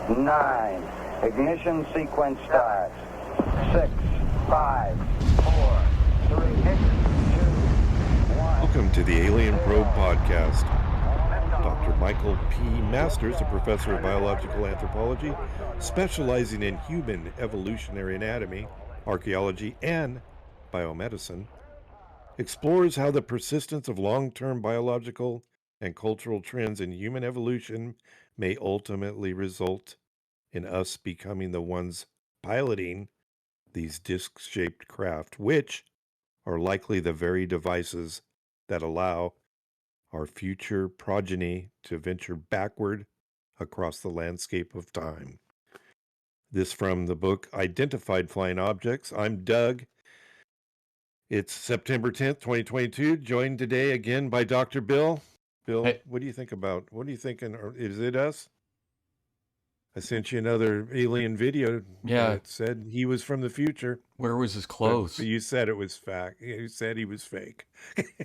9. Ignition sequence starts. 6, 5, 4, 3, 2, 1. Welcome to the Alien Probe Podcast. Dr. Michael P. Masters, a professor of biological anthropology, specializing in human evolutionary anatomy, archaeology, and biomedicine, explores how the persistence of long-term biological and cultural trends in human evolution may ultimately result in us becoming the ones piloting these disc-shaped craft, which are likely the very devices that allow our future progeny to venture backward across the landscape of time. This from the book Identified Flying Objects. I'm Doug. It's September 10th, 2022, joined today again by Dr. Bill. Bill, Hey. What do you think about? What are you thinking? Is it us? I sent you another alien video. Yeah. It said he was from the future. Where was his clothes? But you said it was fact. You said he was fake.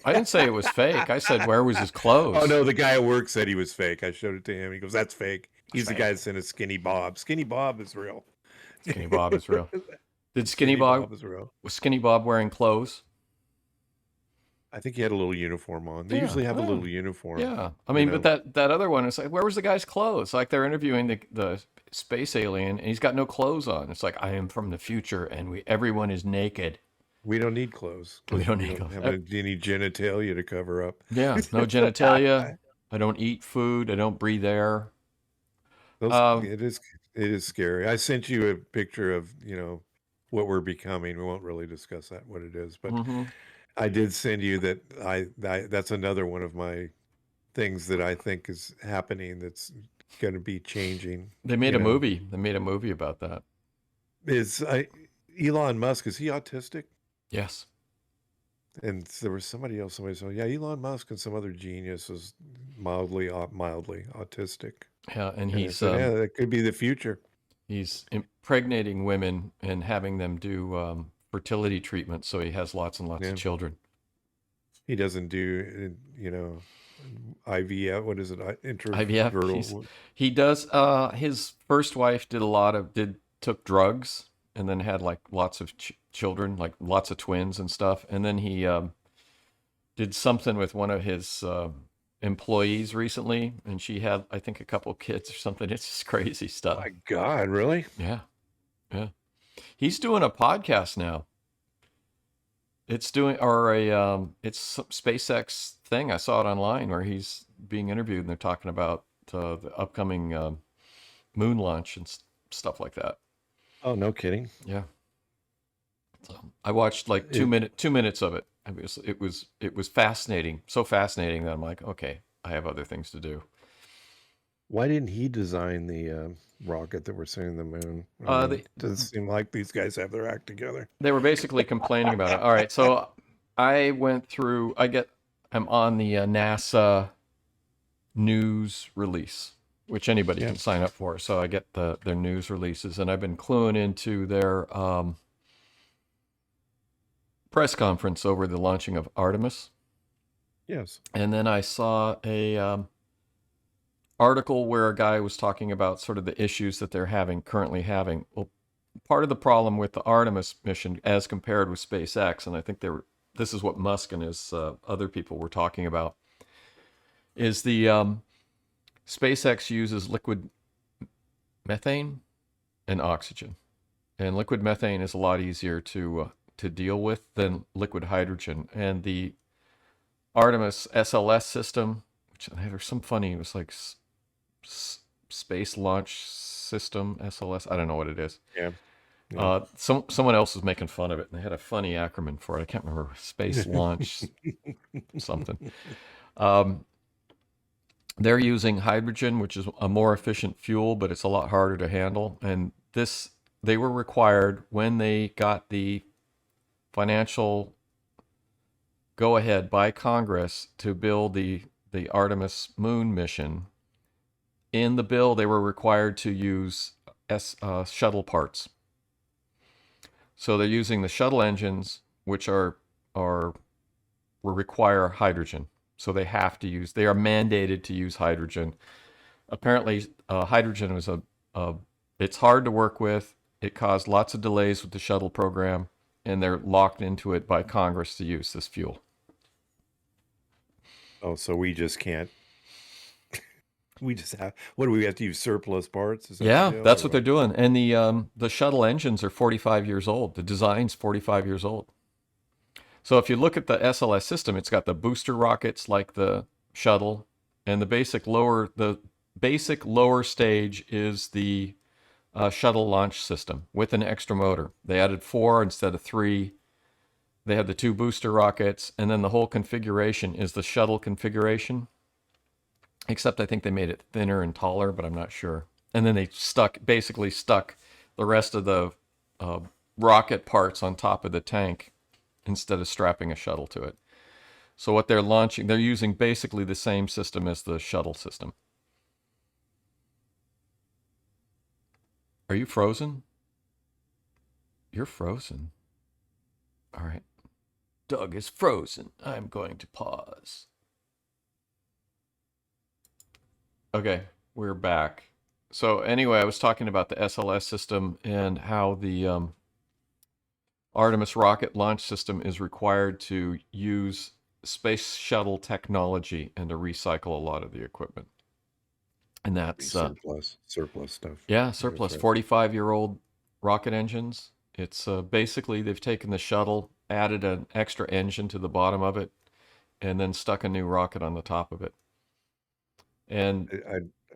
I didn't say it was fake. I said, where was his clothes? Oh, no, the guy at work said he was fake. I showed it to him. He goes, that's fake. He's the guy that sent a Skinny Bob. Skinny Bob is real. Skinny Bob is real. Did Skinny Bob is real. Was Skinny Bob wearing clothes? I think he had a little uniform on. They usually have a little uniform. Yeah. I mean, but that other one is like, where was the guy's clothes? Like they're interviewing the space alien and he's got no clothes on. It's like, I am from the future and everyone is naked. We don't need clothes. We don't need clothes. Have any genitalia to cover up. Yeah, no genitalia. I don't eat food. I don't breathe air. It is scary. I sent you a picture of, what we're becoming. We won't really discuss that, what it is, but I did send you that that's another one of my things that I think is happening that's going to be changing. They made a movie. They made a movie about that. Elon Musk, is he autistic? Yes. And there was somebody said, yeah, Elon Musk and some other genius is mildly autistic. Yeah, and he's that could be the future. He's impregnating women and having them do fertility treatment, so he has lots and lots of children. He doesn't do, IVF. What is it? IVF. He does. His first wife took drugs and then had like lots of children, like lots of twins and stuff. And then he did something with one of his employees recently, and she had, I think, a couple kids or something. It's just crazy stuff. Oh my God, really? Yeah. He's doing a podcast now. It's some SpaceX thing. I saw it online where he's being interviewed and they're talking about the upcoming moon launch and stuff like that. Oh, no kidding. Yeah. So I watched like 2 minutes of it. It was fascinating. So fascinating that I'm like, okay, I have other things to do. Why didn't he design the rocket that we're sending to the moon? Doesn't seem like these guys have their act together. They were basically complaining about it. All right, so I went through. I'm on the NASA news release, which anybody can sign up for. So I get their news releases, and I've been cluing into their press conference over the launching of Artemis. Yes. And then I saw a article where a guy was talking about sort of the issues that they're currently having. Well, part of the problem with the Artemis mission as compared with SpaceX, and I think this is what Musk and his other people were talking about, is the SpaceX uses liquid methane and oxygen. And liquid methane is a lot easier to deal with than liquid hydrogen. And the Artemis SLS system, which there's some funny, it was like Space Launch System, SLS. I don't know what it is. Yeah. Someone else was making fun of it, and they had a funny acronym for it. I can't remember. Space Launch something. They're using hydrogen, which is a more efficient fuel, but it's a lot harder to handle. And they were required when they got the financial go-ahead by Congress to build the Artemis moon mission. In the bill, they were required to use shuttle parts. So they're using the shuttle engines, which require hydrogen. So they are mandated to use hydrogen. Apparently, hydrogen was Uh, it's hard to work with. It caused lots of delays with the shuttle program, and they're locked into it by Congress to use this fuel. Oh, so we just can't. We just have. What do we have to use surplus parts? Is that the Yeah, deal, that's or what they're what? doing. And the shuttle engines are 45 years old. The design's 45 years old. So if you look at the SLS system, it's got the booster rockets like the shuttle, and the basic lower stage is the shuttle launch system with an extra motor. They added 4 instead of 3. They had the 2 booster rockets, and then the whole configuration is the shuttle configuration. Except I think they made it thinner and taller, but I'm not sure. And then they basically stuck the rest of the uh, rocket parts on top of the tank instead of strapping a shuttle to it. So what they're using basically the same system as the shuttle system. Are you frozen? You're frozen. All right. Doug is frozen. I'm going to pause. Okay, we're back. So anyway, I was talking about the SLS system and how the Artemis rocket launch system is required to use space shuttle technology and to recycle a lot of the equipment. And Be that's surplus stuff. yeah, That's surplus right. 45-year-old rocket engines. It's basically they've taken the shuttle, added an extra engine to the bottom of it, and then stuck a new rocket on the top of it. And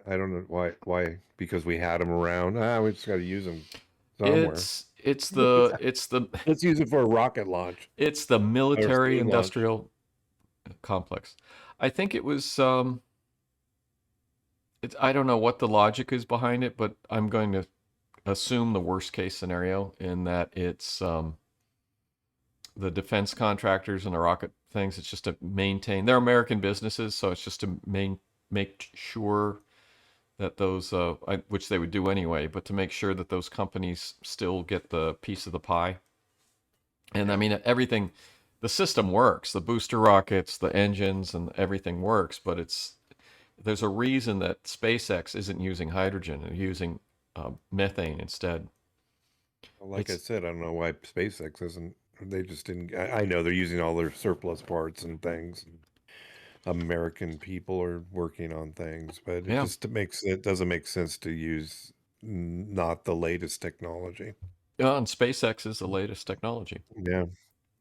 I don't know why because we had them around. We just got to use them somewhere. it's the it's the Let's use it for a rocket launch it's the or military balloon launch. industrial complex. I think it was I don't know what the logic is behind it, but I'm going to assume the worst case scenario in that it's the defense contractors and the rocket things. It's just to maintain. They're American businesses, so it's just to make sure that those, which they would do anyway, but to make sure that those companies still get the piece of the pie. And I mean, everything, the system works. The booster rockets, the engines, and everything works. But there's a reason that SpaceX isn't using hydrogen and using methane instead. Well, like I It's said, I don't know why SpaceX isn't. They just didn't. I know they're using all their surplus parts and things. American people are working on things, but yeah. it doesn't make sense to use not the latest technology. Yeah, and SpaceX is the latest technology. Yeah,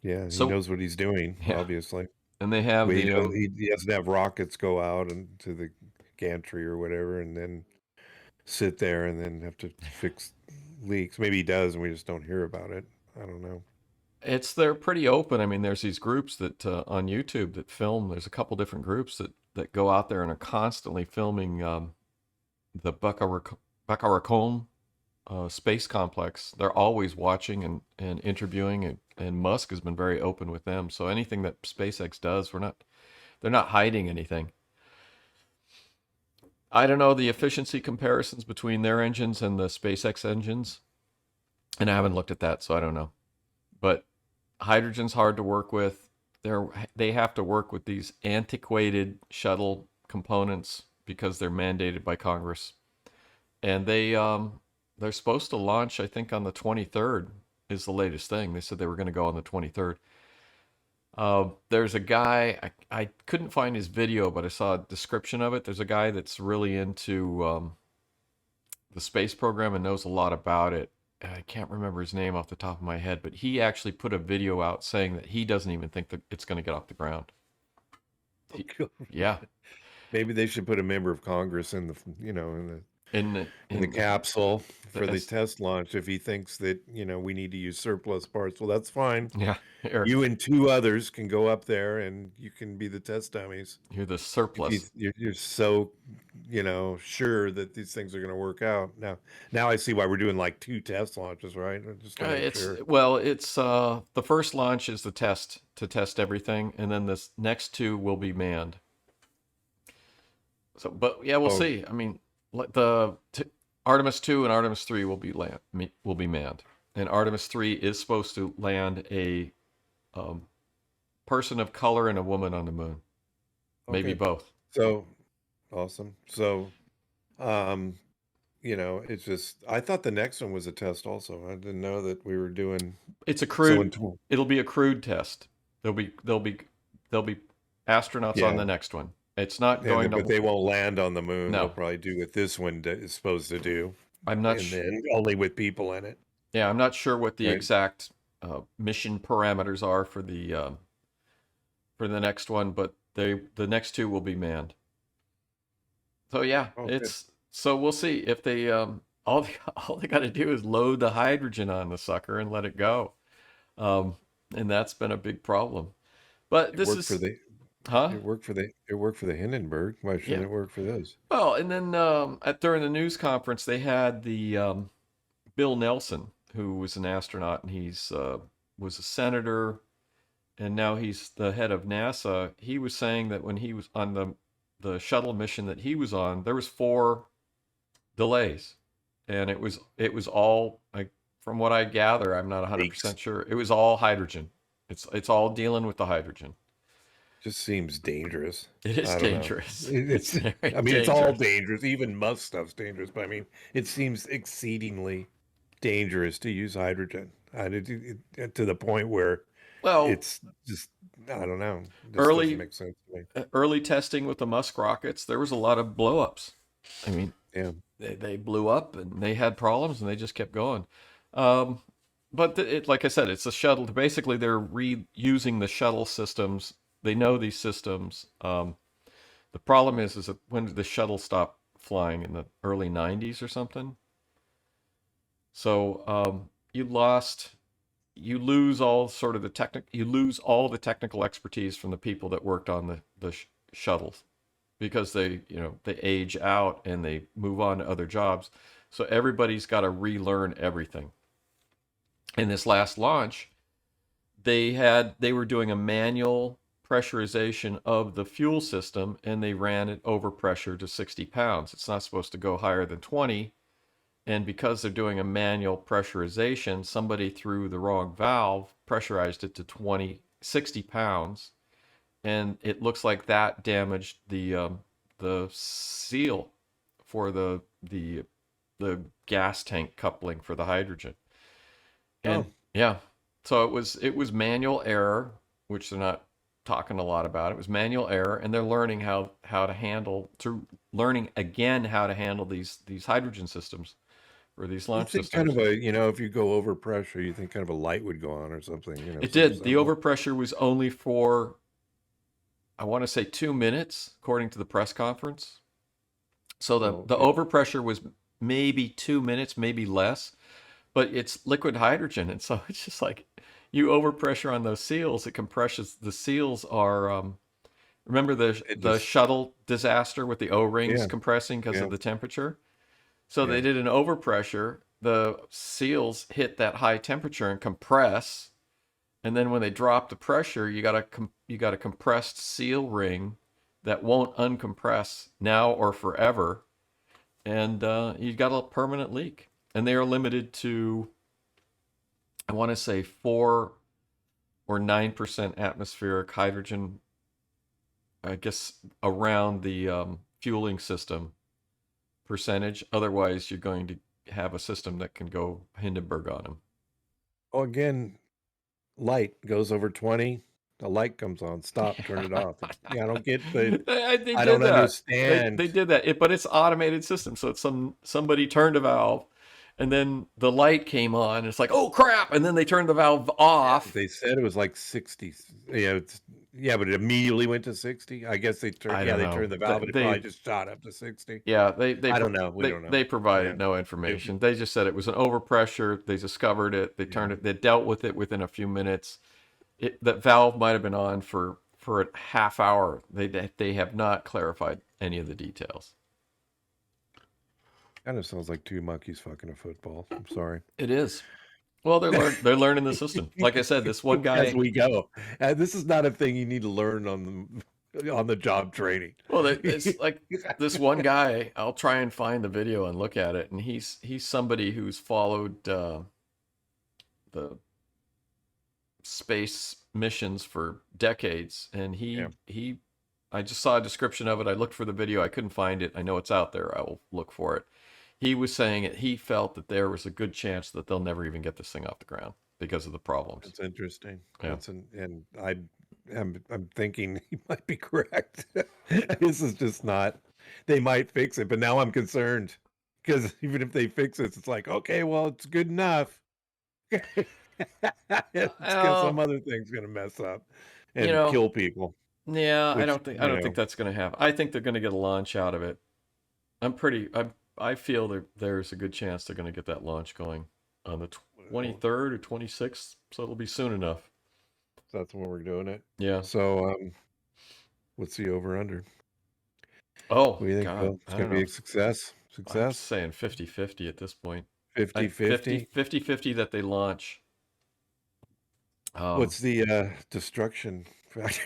yeah, he So knows what he's doing, yeah, obviously. and they have But the he doesn't have rockets go out and to the gantry or whatever, and then sit there and then have to fix leaks. Maybe he does, and we just don't hear about it. I don't know. they're pretty open. I mean, there's these groups that on YouTube that film. There's a couple different groups that go out there and are constantly filming the Buckaracone space complex. They're always watching and interviewing, and Musk has been very open with them. So anything that SpaceX does, they're not hiding anything. I don't know the efficiency comparisons between their engines and the SpaceX engines, and I haven't looked at that, so I don't know. But hydrogen's hard to work with. They have to work with these antiquated shuttle components because they're mandated by Congress, and they're supposed to launch. I think on the 23rd is the latest thing. They said they were going to go on the 23rd. There's a guy, I couldn't find his video, but I saw a description of it. There's a guy that's really into the space program and knows a lot about it. I can't remember his name off the top of my head, but he actually put a video out saying that he doesn't even think that it's going to get off the ground. Yeah. Maybe they should put a member of Congress in in the capsule the for the test launch if he thinks that we need to use surplus parts. Well, that's fine. yeah, You and 2 others can go up there, and you can be the test dummies. you're the If surplus. you're so sure that these things are going to work out. Now I see why we're doing like 2 test launches, right? Just to make sure. It's the first launch is the test to test everything, and then this next 2 will be manned. So, but yeah, we'll Oh, see. I mean, Artemis 2 and Artemis 3 will be manned, and Artemis 3 is supposed to land a person of color and a woman on the moon, maybe okay. both. So awesome. So, um, it's just, I thought the next one was a test also. I didn't know that we were doing It's a so in, crude. It'll be a crude test. There'll be astronauts on yeah. the next one. It's not going But to. they won't land on the moon. They'll No, probably do what this one is supposed to do, I'm not. and then only with people in it, Yeah, I'm not sure what the right? exact mission parameters are for the next one, but the next two will be manned. So yeah, Oh, good. so we'll see if they all they got to do is load the hydrogen on the sucker and let it go, um, and that's been a big problem. But It this worked for is, the huh? it worked for the Hindenburg. Why shouldn't Yeah. it work for this? Well, and then during the news conference, they had the Bill Nelson, who was an astronaut, and he's was a senator, and now he's the head of NASA. He was saying that when he was on the shuttle mission that he was on, there was 4 delays, and it was all, like, from what I gather, I'm not Leaks. 100% sure. It was all hydrogen. It's all dealing with the hydrogen. Just seems dangerous. It is I don't know. dangerous. It's It's, very I mean, it's all dangerous. dangerous. Even Musk stuff's dangerous, but I mean, it seems exceedingly dangerous to use hydrogen. To the point where Well, it's just, I don't know. This doesn't early make sense to me. early testing with the Musk rockets, there was a lot of blowups. I mean, Yeah. they blew up and they had problems and they just kept going. Um, but like I said, it's a shuttle. Basically, they're reusing the shuttle systems. They know these systems. The problem is that when did the shuttle stop flying, in the early 90s or something? So you lose all sort of you lose all the technical expertise from the people that worked on the shuttles, because they age out and they move on to other jobs. So everybody's got to relearn everything. In this last launch, they were doing a manual pressurization of the fuel system, and they ran it over pressure to 60 pounds. It's not supposed to go higher than 20. And because they're doing a manual pressurization, somebody threw the wrong valve, pressurized it to 60 pounds, and it looks like that damaged the seal for the gas tank coupling for the hydrogen. And Oh, yeah, so it was manual error, which they're not talking a lot about. It was manual error, and they're learning learning again how to handle these hydrogen systems, or these you launch think kind systems. of if you go over pressure, you think kind of a light would go on or something, It some did. The semblance. overpressure was only for, I want to say, 2 minutes, according to the press conference. So the Oh, the okay. overpressure was maybe 2 minutes, maybe less, but it's liquid hydrogen, and so it's just like, you overpressure on those seals, it compresses. The seals are, remember It the just, shuttle disaster with the O-rings yeah, compressing because yeah, of the temperature? So yeah. they did an overpressure. The seals hit that high temperature and compress, and then when they drop the pressure, you got a compressed seal ring that won't uncompress now or forever, and you got a permanent leak. And they are limited to, I want to say, 4 or 9% atmospheric hydrogen, I guess, around the fueling system percentage. Otherwise, you're going to have a system that can go Hindenburg on them. Oh, again, light goes over 20, the light comes on. Stop, turn it off. Yeah, I don't get the, They I don't did that. They understand. did that. But it's automated system. So it's somebody turned a valve, and then the light came on. And it's like, oh crap! And then they turned the valve Yeah, off. they said it was like 60. Yeah, but it immediately went to 60. I guess I don't they know. turned the They, valve and it they probably just shot up to 60. Yeah, I don't know. We don't know. they Yeah. provided no It, information. They just said it was an overpressure. They discovered it. They yeah. turned it. They dealt with it within a few minutes. That valve might have been on for a half hour. They have not clarified any of the details. Kind of sounds like two monkeys fucking a football. I'm sorry. It is. Well, they're learning the system. Like I said, this one As guy. we go. This is not a thing you need to learn on the job training. Well, it's like this one guy. I'll try and find the video and look at it. And he's somebody who's followed the space missions for decades, and Yeah. I just saw a description of it. I looked for the video. I couldn't find it. I know it's out there. I will look for it. He was saying it. He felt that there was a good chance that they'll never even get this thing off the ground because of the problems. That's interesting. Yeah. And I'm thinking he might be correct. This is just not. They might fix it, but now I'm concerned because even if they fix it, it's like, okay, well, it's good enough. It's because some other thing's gonna mess up and kill people. Yeah, Which, I don't think that's going to happen. I think they're going to get a launch out of it. I feel that there's a good chance they're going to get that launch going on the 23rd or 26th, so it'll be soon enough. That's when we're doing it. Yeah. So, what's the over under? Oh, What do you think, God, Bill? It's going to be a success? I'm saying 50-50 at this point. 50-50? 50-50 that they launch. What's the destruction factor?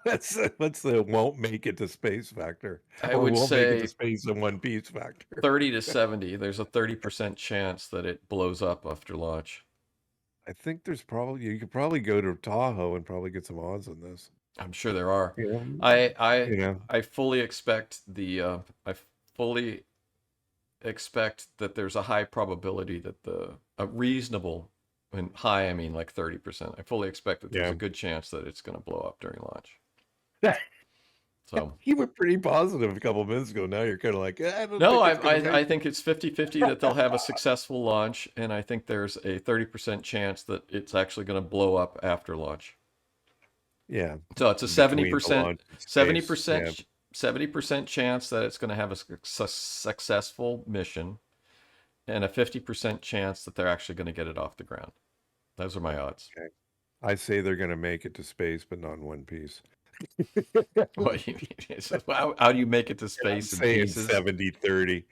What's the won't make it to space factor? I Or would won't make it say to space in one piece factor? 30 to 70. There's a 30% chance that it blows up after launch. I think there's probably, you could probably go to Tahoe and probably get some odds on this. I'm sure there are. You know, I fully expect I fully expect that there's a high probability that a reasonable, and high I mean like 30%. I fully expect that there's a good chance that it's going to blow up during launch. So you were pretty positive a couple minutes ago. Now you're kind of like, I don't no, think it's gonna make I think it's 50-50 that they'll have a successful launch, and I think there's a 30% chance that it's actually going to blow up after launch. Yeah. So it's a 70%, 70%, 70% chance that it's going to have a successful mission, and a 50% chance that they're actually going to get it off the ground. Those are my odds. Okay. I say they're going to make it to space, but not in one piece. What do you mean? So how do you make it to space in pieces? 70-30.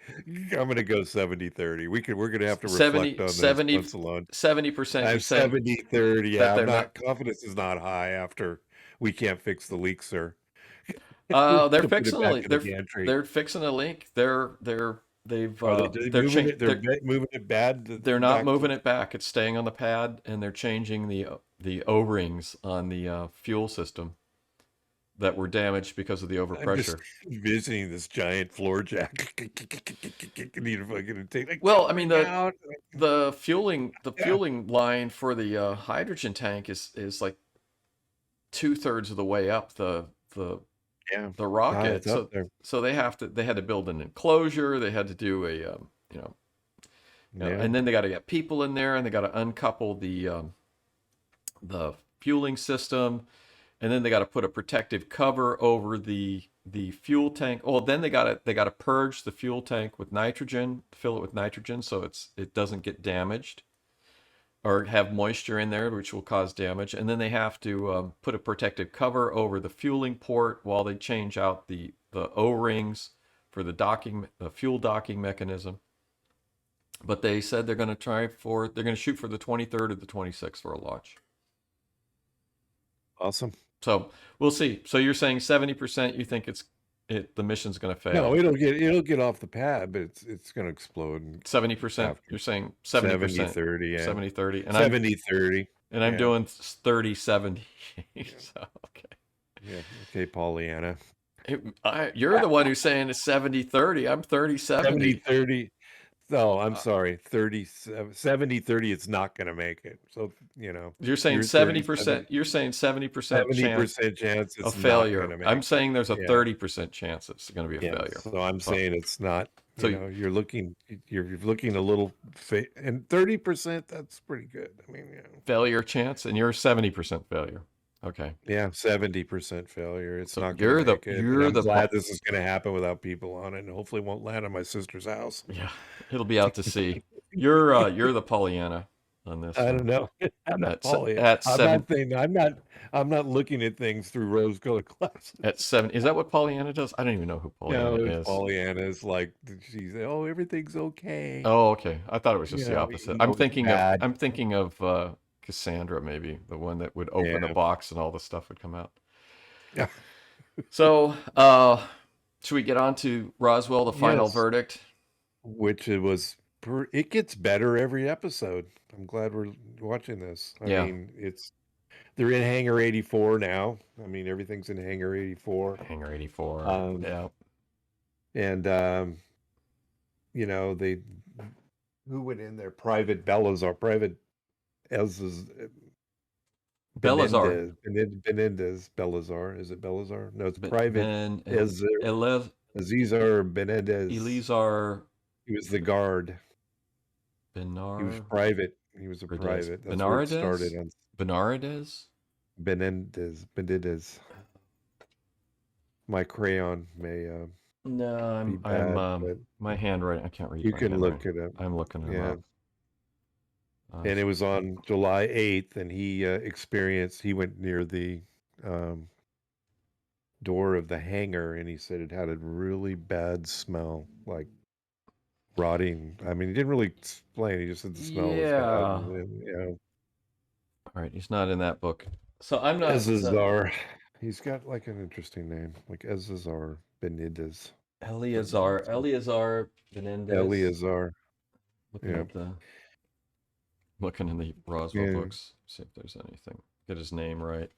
I'm going to go 70-30. We're going to have to reflect on this once alone. 70%. I'm 70-30. Yeah, I'm not. Confidence is not high after we can't fix the leak, sir. They're fixing a leak. They're fixing a leak. They're moving it bad. They're not moving it back. It's staying on the pad, and they're changing the O-rings on the fuel system that were damaged because of the overpressure. I'm just visiting this giant floor jack. Well, I mean the fueling line for the hydrogen tank is like 2/3 of the way up the rocket. So they had to build an enclosure. They had to do and then they got to get people in there, and they got to uncouple the fueling system. And then they got to put a protective cover over the fuel tank. Oh, then they got to purge the fuel tank with nitrogen, fill it with nitrogen, so it doesn't get damaged or have moisture in there, which will cause damage. And then they have to put a protective cover over the fueling port while they change out the O-rings for the fuel docking mechanism. But they said they're going to shoot for the 23rd or the 26th for a launch. Awesome. So we'll see. So you're saying 70% you think the mission's going to fail? No, it'll get off the pad, but it's going to explode. 70%. You're saying 70%. 70-30. Yeah. 70-30. And 70-30. And I'm doing 30-70. So okay. Yeah. Okay, Pollyanna. You're the one who's saying it's 70-30. I'm 30-70. 70-30. No, I'm sorry. 70-30, it's not going to make it. So, you're saying 70%. You're saying 70% chance of failure. I'm saying there's a 30% chance it's going to be a failure. So I'm saying it's not. So you're looking a little, and 30%. That's pretty good. I mean, failure chance, and you're 70% failure. Okay. Yeah, 70% failure. It's not going to make it. I'm glad this is going to happen without people on it, and hopefully won't land on my sister's house. Yeah, it'll be out to sea. You're the Pollyanna on this. I don't know. I'm not Pollyanna. I'm not looking at things through rose-colored glasses. At 7, is that what Pollyanna does? I don't even know who Pollyanna is. Pollyanna is like she's everything's okay. Oh, okay. I thought it was just the opposite. I'm thinking of Cassandra, maybe the one that would open a box and all the stuff would come out. Yeah. So, should we get on to Roswell, the final verdict? Which it gets better every episode. I'm glad we're watching this. I mean, they're in Hangar 84 now. I mean, everything's in Hangar 84. Hangar 84. Yeah. And they who went in there? Private Belazar, Private Ez's Belazar. Benendez Belazar. Is it Belazar? No, it's Ben, Private ben Ez Elev, Azizar Benendez. Elizar He was the guard. He was Benar, private. He was a Benardes. private. That's where it started Benardes? on Benardes? Benendez. My crayon may No, be I'm bad, but my handwriting. I can't read you my can handwriting. look it up. I'm looking him Yeah. up. And it was on July 8th, and he went near the door of the hangar, and he said it had a really bad smell, like rotting. I mean, he didn't really explain. He just said the smell was bad. Yeah. And, All right, he's not in that book. So I'm not. Ezazar. He's got like an interesting name, like Ezazar Benitez. Eleazar Benendez. Eleazar. Looking in the Roswell Yeah. books, see if there's anything. Get his name right.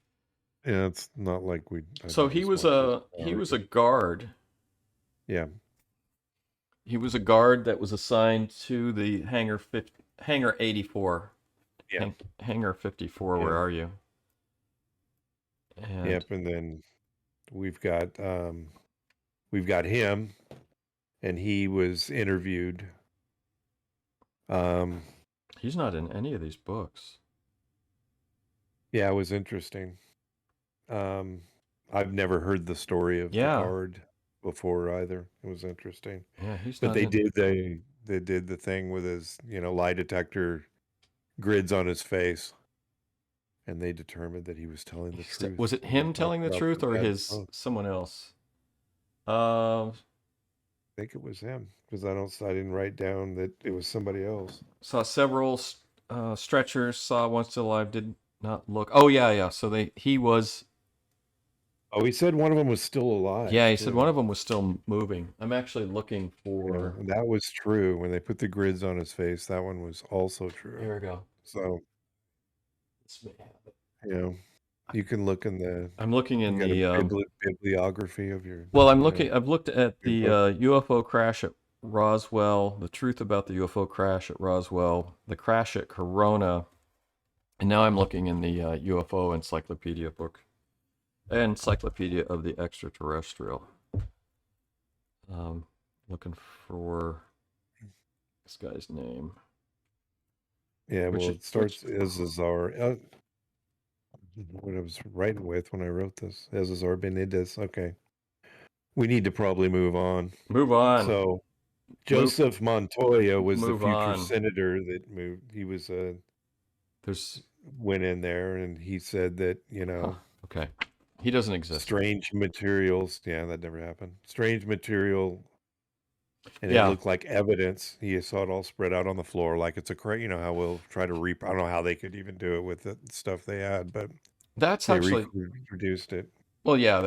Yeah, it's not like So he was a guard. Yeah. He was a guard that was assigned to the hangar 84. Yeah. Hangar 54. Yeah. Where are you? And Yep, and then we've got him, and he was interviewed. He's not in any of these books. Yeah, it was interesting. I've never heard the story of the guard before either. It was interesting. Yeah, he's but not. They did the thing with his lie detector grids on his face, and they determined that he was telling the truth. Was it him telling the truth or someone else? I think it was him, because I didn't write down that it was somebody else. Saw several stretchers. Saw one still alive. Did not look. Oh yeah. So he was. Oh, he said one of them was still alive. Yeah, he said one of them was still moving. I'm actually looking for. Yeah, that was true. When they put the grids on his face, that one was also true. Here we go. So, you can look in the. I'm looking in the bibliography of your. Well, I'm looking. I've looked at the UFO crash at Roswell, the truth about the UFO crash at Roswell, the crash at Corona, and now I'm looking in the UFO encyclopedia book, Encyclopedia of the Extraterrestrial. Looking for this guy's name. Yeah, it starts Ezazar. What I was writing with when I wrote this, Ezazar Benitez. Okay, we need to probably move on. So, Joseph Montoya was the future senator that moved. He was went in there, and he said that okay, he doesn't exist. Strange materials. Yeah, that never happened. Strange material. And it looked like evidence. He saw it all spread out on the floor, like it's how we'll try to I don't know how they could even do it with the stuff they had, but that's they actually reproduced it. Well, yeah,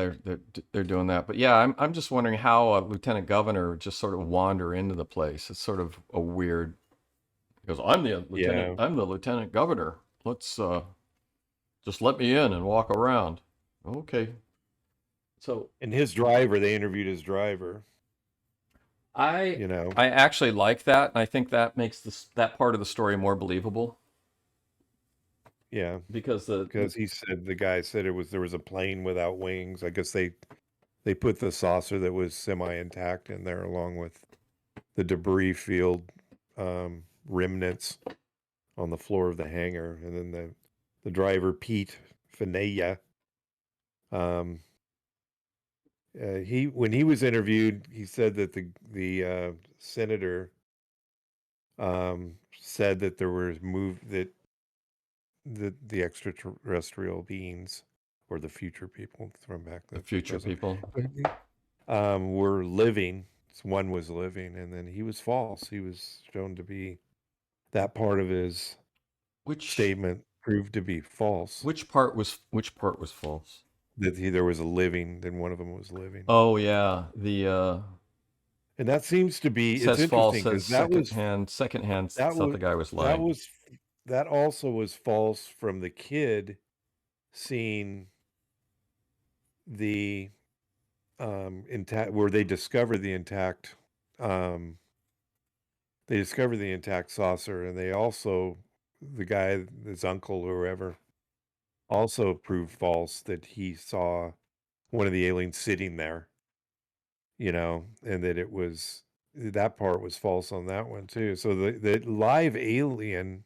they're doing that, but yeah, I'm just wondering how a lieutenant governor would just sort of wander into the place. It's sort of a weird. He goes, "I'm the lieutenant. I'm the lieutenant governor. Let's just let me in and walk around." Okay. So and his driver, they interviewed his driver. I actually like that, and I think that makes that part of the story more believable. Yeah, because the guy said there was a plane without wings. I guess they put the saucer that was semi-intact in there, along with the debris field remnants on the floor of the hangar, and then the driver Pete Finaya. When he was interviewed, he said that the senator said that there was the extraterrestrial beings, or the future people from back then, the future people were living. One was living, and then he was false. He was shown to be that part of his statement proved to be false. Which part was false? That there was a living, then one of them was living. Oh yeah, and that seems to be says it's false. Interesting Says secondhand thought the guy was lying. That also was false from the kid seeing the intact, where they discovered the intact they discovered the intact saucer, and they also, the guy, his uncle or whoever, also proved false that he saw one of the aliens sitting there, and that it was that part was false on that one too. So the live alien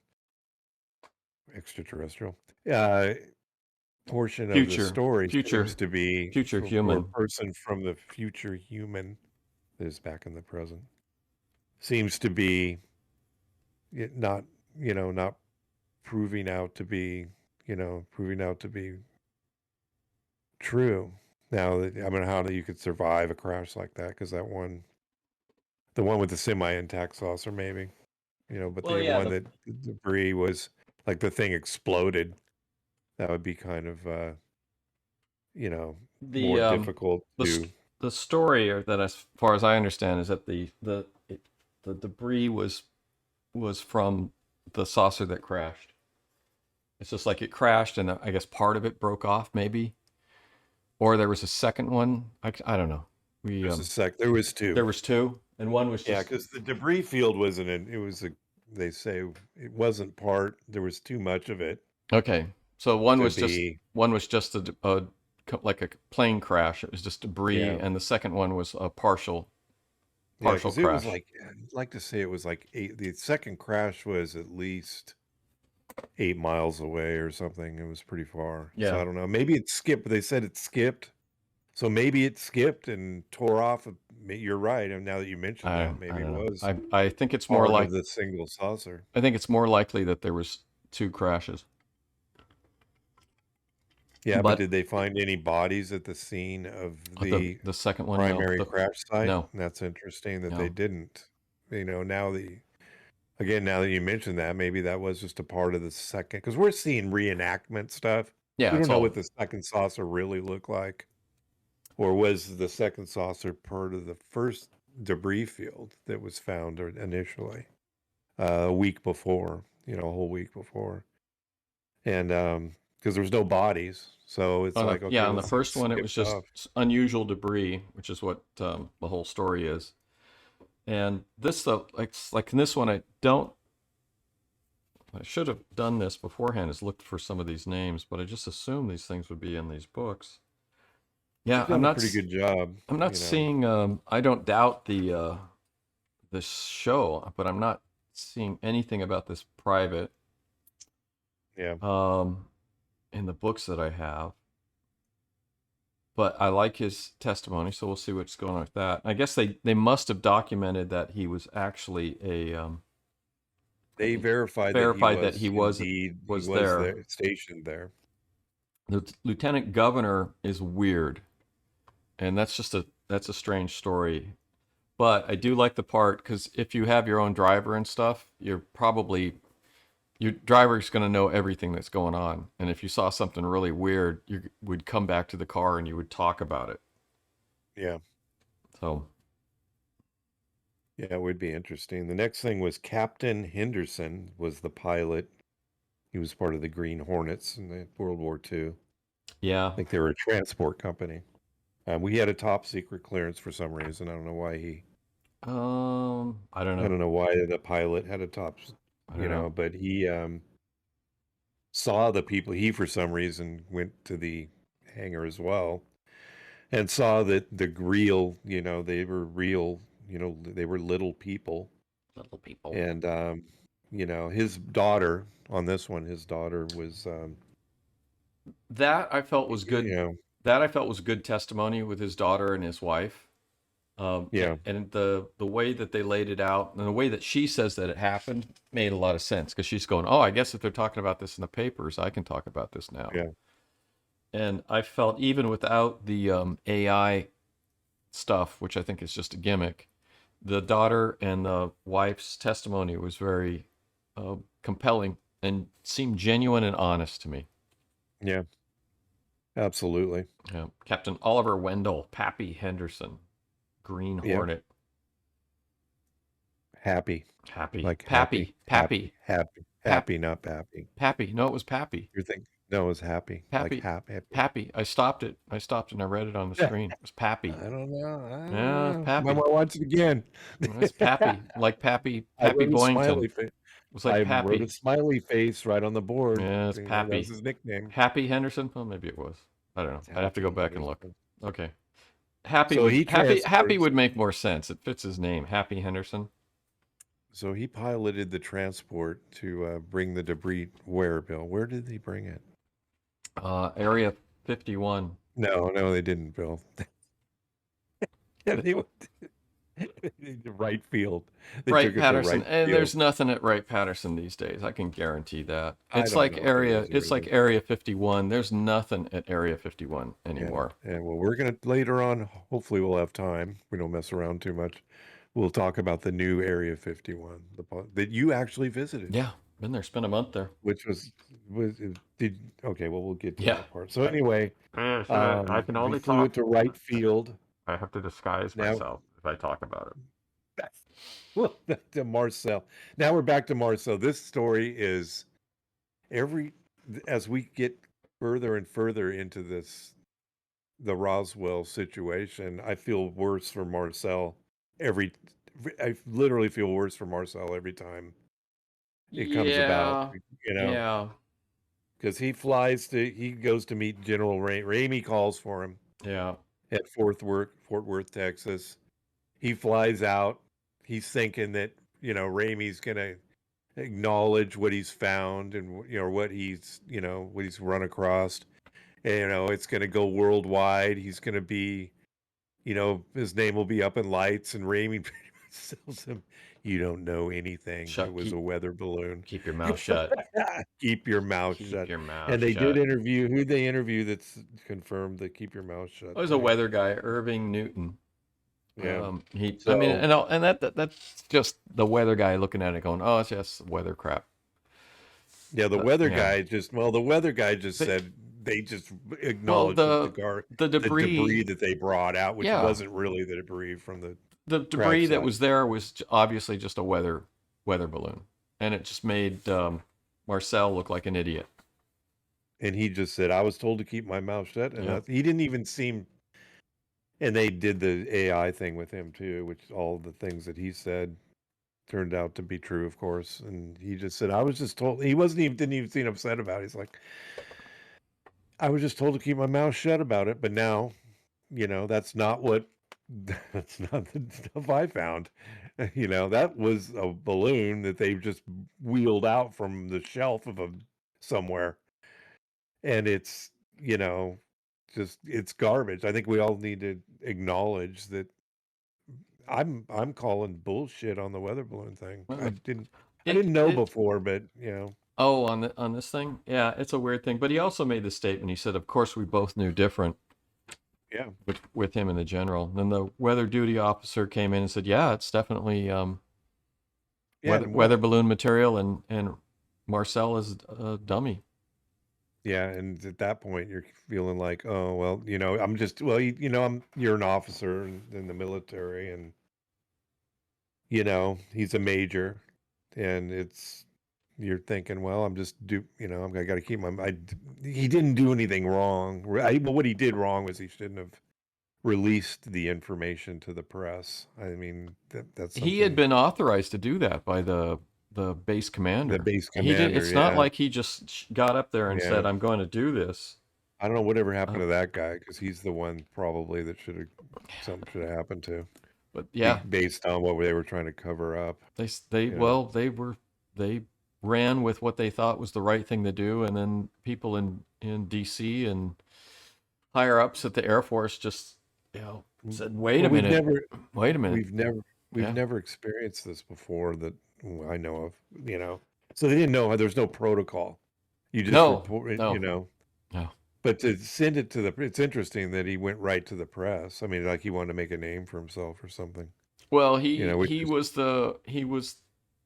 extraterrestrial uh portion of the Future, story seems future, to be future for a human. person from the future human that is back in the present. Seems to be not, not proving out to be, proving out to be true. Now, I mean, how you could survive a crash like that, because the one with the semi-intact saucer, maybe, but Well, the yeah, one that the debris was like the thing exploded, that would be kind of, the more difficult the to, st- the story, or that, as far as I understand, is that the debris was from the saucer that crashed. It's just like it crashed, and I guess part of it broke off, maybe, or there was a second one. I don't know. We there was two. There was two, and one was Yeah, just because the debris field wasn't it was they say it wasn't there was too much of it okay. So to be, one was just like a plane crash. It was just debris, yeah. and the second one was a Yeah, partial because it was crash. like, I'd like to say it was like the second crash was at least 8 miles away or something. It was pretty far. So Yeah. I don't know. Maybe it skipped. They said it skipped. So maybe it skipped and tore off. You're right. And now that you mentioned that, I maybe it don't know. was I think it's more part of like the single saucer. I think it's more likely that there was two crashes. Yeah, but But did they find any bodies at the scene of the the second one, no. primary crash site? No, That's interesting that they no. didn't. Now again, now that you mentioned that, maybe that was just a part of the second, because we're seeing reenactment stuff. Yeah, We don't it's know what all. the second saucer really looked like, or was the second saucer part of the first debris field that was found initially a week before, a whole week before, and because there was no bodies, so it's like, okay, On the let's say it first one, it was skipped just off. unusual debris, which is what the whole story is. And this, like in this one, I should have done this beforehand, is looked for some of these names, but I just assumed these things would be in these books. Yeah, You've done a pretty good job, I'm not seeing. I don't doubt the show, but I'm not seeing anything about this private Yeah. in the books that I have. But I like his testimony, so we'll see what's going on with that. I guess they must have documented that he was actually They verified that he verified that was he indeed, he was was there. there, stationed there. The lieutenant governor is weird, and that's a strange story. But I do like the part, because if you have your own driver and stuff, your driver's going to know everything that's going on. And if you saw something really weird, you would come back to the car and you would talk about it. Yeah. So, Yeah, it would be interesting. The next thing was Captain Henderson was the pilot. He was part of the Green Hornets in the World War II. yeah. I think they were a transport company. We had a top secret clearance for some reason. I don't know why I don't I know. don't know why the pilot had a top, I don't know. but he saw the people. He, for some reason, went to the hangar as well and saw that the real, they were real, they were little people. Little people. And, his daughter on this one, his daughter was, That I felt was you good. know, That I felt was good testimony with his daughter and his wife. yeah, And the way that they laid it out, and the way that she says that it happened, made a lot of sense, because she's going, "Oh, I guess if they're talking about this in the papers, I can talk about this now." yeah, And I felt, even without the AI stuff, which I think is just a gimmick, the daughter and the wife's testimony was very compelling and seemed genuine and honest to me. yeah, absolutely. Yeah. Captain Oliver Wendell, Pappy Henderson, Green Yeah, Hornet. happy, Happy. like happy, Pappy. happy, Pappy. happy, Pap. happy, not pappy. Pappy. No, it was Pappy. You're thinking, No, it was happy. Like Pappy. happy. Pappy. I stopped it. And I read it on the screen. It was Pappy. I don't know. I don't Yeah, it's know. Might Pappy. want to watch it again. It's Pappy. Like I Pappy wrote a Boyington. smiley It face. was I like wrote a Pappy. smiley face right on the board. Yeah, it's That was Pappy. his nickname. Happy Henderson? Well, maybe it was. I don't know. It's I'd have to go Happy back and look. Henderson. Okay. So he Happy transfers. would make more sense. It fits his name. Happy Henderson. So he piloted the transport to bring the debris where, Bill? Where did he bring it? Area 51. No, they didn't, Bill. They went to right field. They Wright took it to Patterson. right And field. there's nothing at Wright Patterson these days. I can guarantee that. I It's don't like know if there area is it's like really. Area 51. There's nothing at Area 51 anymore. And well, we're gonna later on. Hopefully, we'll have time. We don't mess around too much. We'll talk about the new Area 51 that you actually visited. Yeah. Been there, spent a month there. Which was did okay. Well, we'll get to Yeah. that part. So anyway, Yeah, so I can only we flew talk. it to right field. I have to disguise Now- myself if I talk about it. Well, to Marcel. Now we're back to Marcel. This story is as we get further and further into the Roswell situation, I feel worse for Marcel I literally feel worse for Marcel every time it comes about, Yeah. because he goes to meet General Ramey calls for him Yeah. at Fort Worth, Texas. He flies out. He's thinking that, Ramey's going to acknowledge what he's found and, what he's run across. And, it's going to go worldwide. He's going to be, his name will be up in lights, and Ramey pretty much tells him, "You don't know anything. It was a weather balloon. Keep your mouth shut. Keep your mouth Keep shut." your mouth And they shut. did interview, who'd they interview that's confirmed that keep your mouth shut? It was a weather guy, Irving Newton. Yeah. That's just the weather guy looking at it going, "Oh, it's just weather crap." Yeah, the weather guy just said they just acknowledged the debris that they brought out, which wasn't really the debris from the debris that was there was obviously just a weather balloon, and it just made Marcel look like an idiot. And he just said, "I was told to keep my mouth shut," and he didn't even seem. And they did the AI thing with him too, which all the things that he said turned out to be true, of course. And he just said, "I was just told." He didn't even seem upset about it. He's like, "I was just told to keep my mouth shut about it, but now, that's not the stuff I found. That was a balloon that they just wheeled out from the shelf of somewhere, and it's, just it's garbage." I think we all need to acknowledge that. I'm calling bullshit on the weather balloon thing. I didn't know before, but Oh, on this thing? Yeah, it's a weird thing. But he also made the statement. He said, "Of course, we both knew different." Yeah. With him and the general. Then the weather duty officer came in and said, "Yeah, it's definitely weather balloon material, and Marcel is a dummy." Yeah, and at that point, you're feeling like, "Oh, well, I'm just, you're an officer in the military, and he's a major, and you're thinking, well, I got to keep he didn't do anything wrong. Well, what he did wrong was he shouldn't have released the information to the press. I mean, that's He had been authorized to do that by the base commander. The base commander. It's not like he just got up there and said, "I'm going to do this." I don't know whatever happened to that guy, because he's the one probably that something should have happened to. But yeah, based on what they were trying to cover up. They ran with what they thought was the right thing to do, and then people in DC and higher ups at the Air Force just said, "Wait a minute. We've never experienced this before that I know of. So they didn't know. There's no protocol. You just report. No. But to send it to it's interesting that he went right to the press. I mean, like he wanted to make a name for himself or something. Well,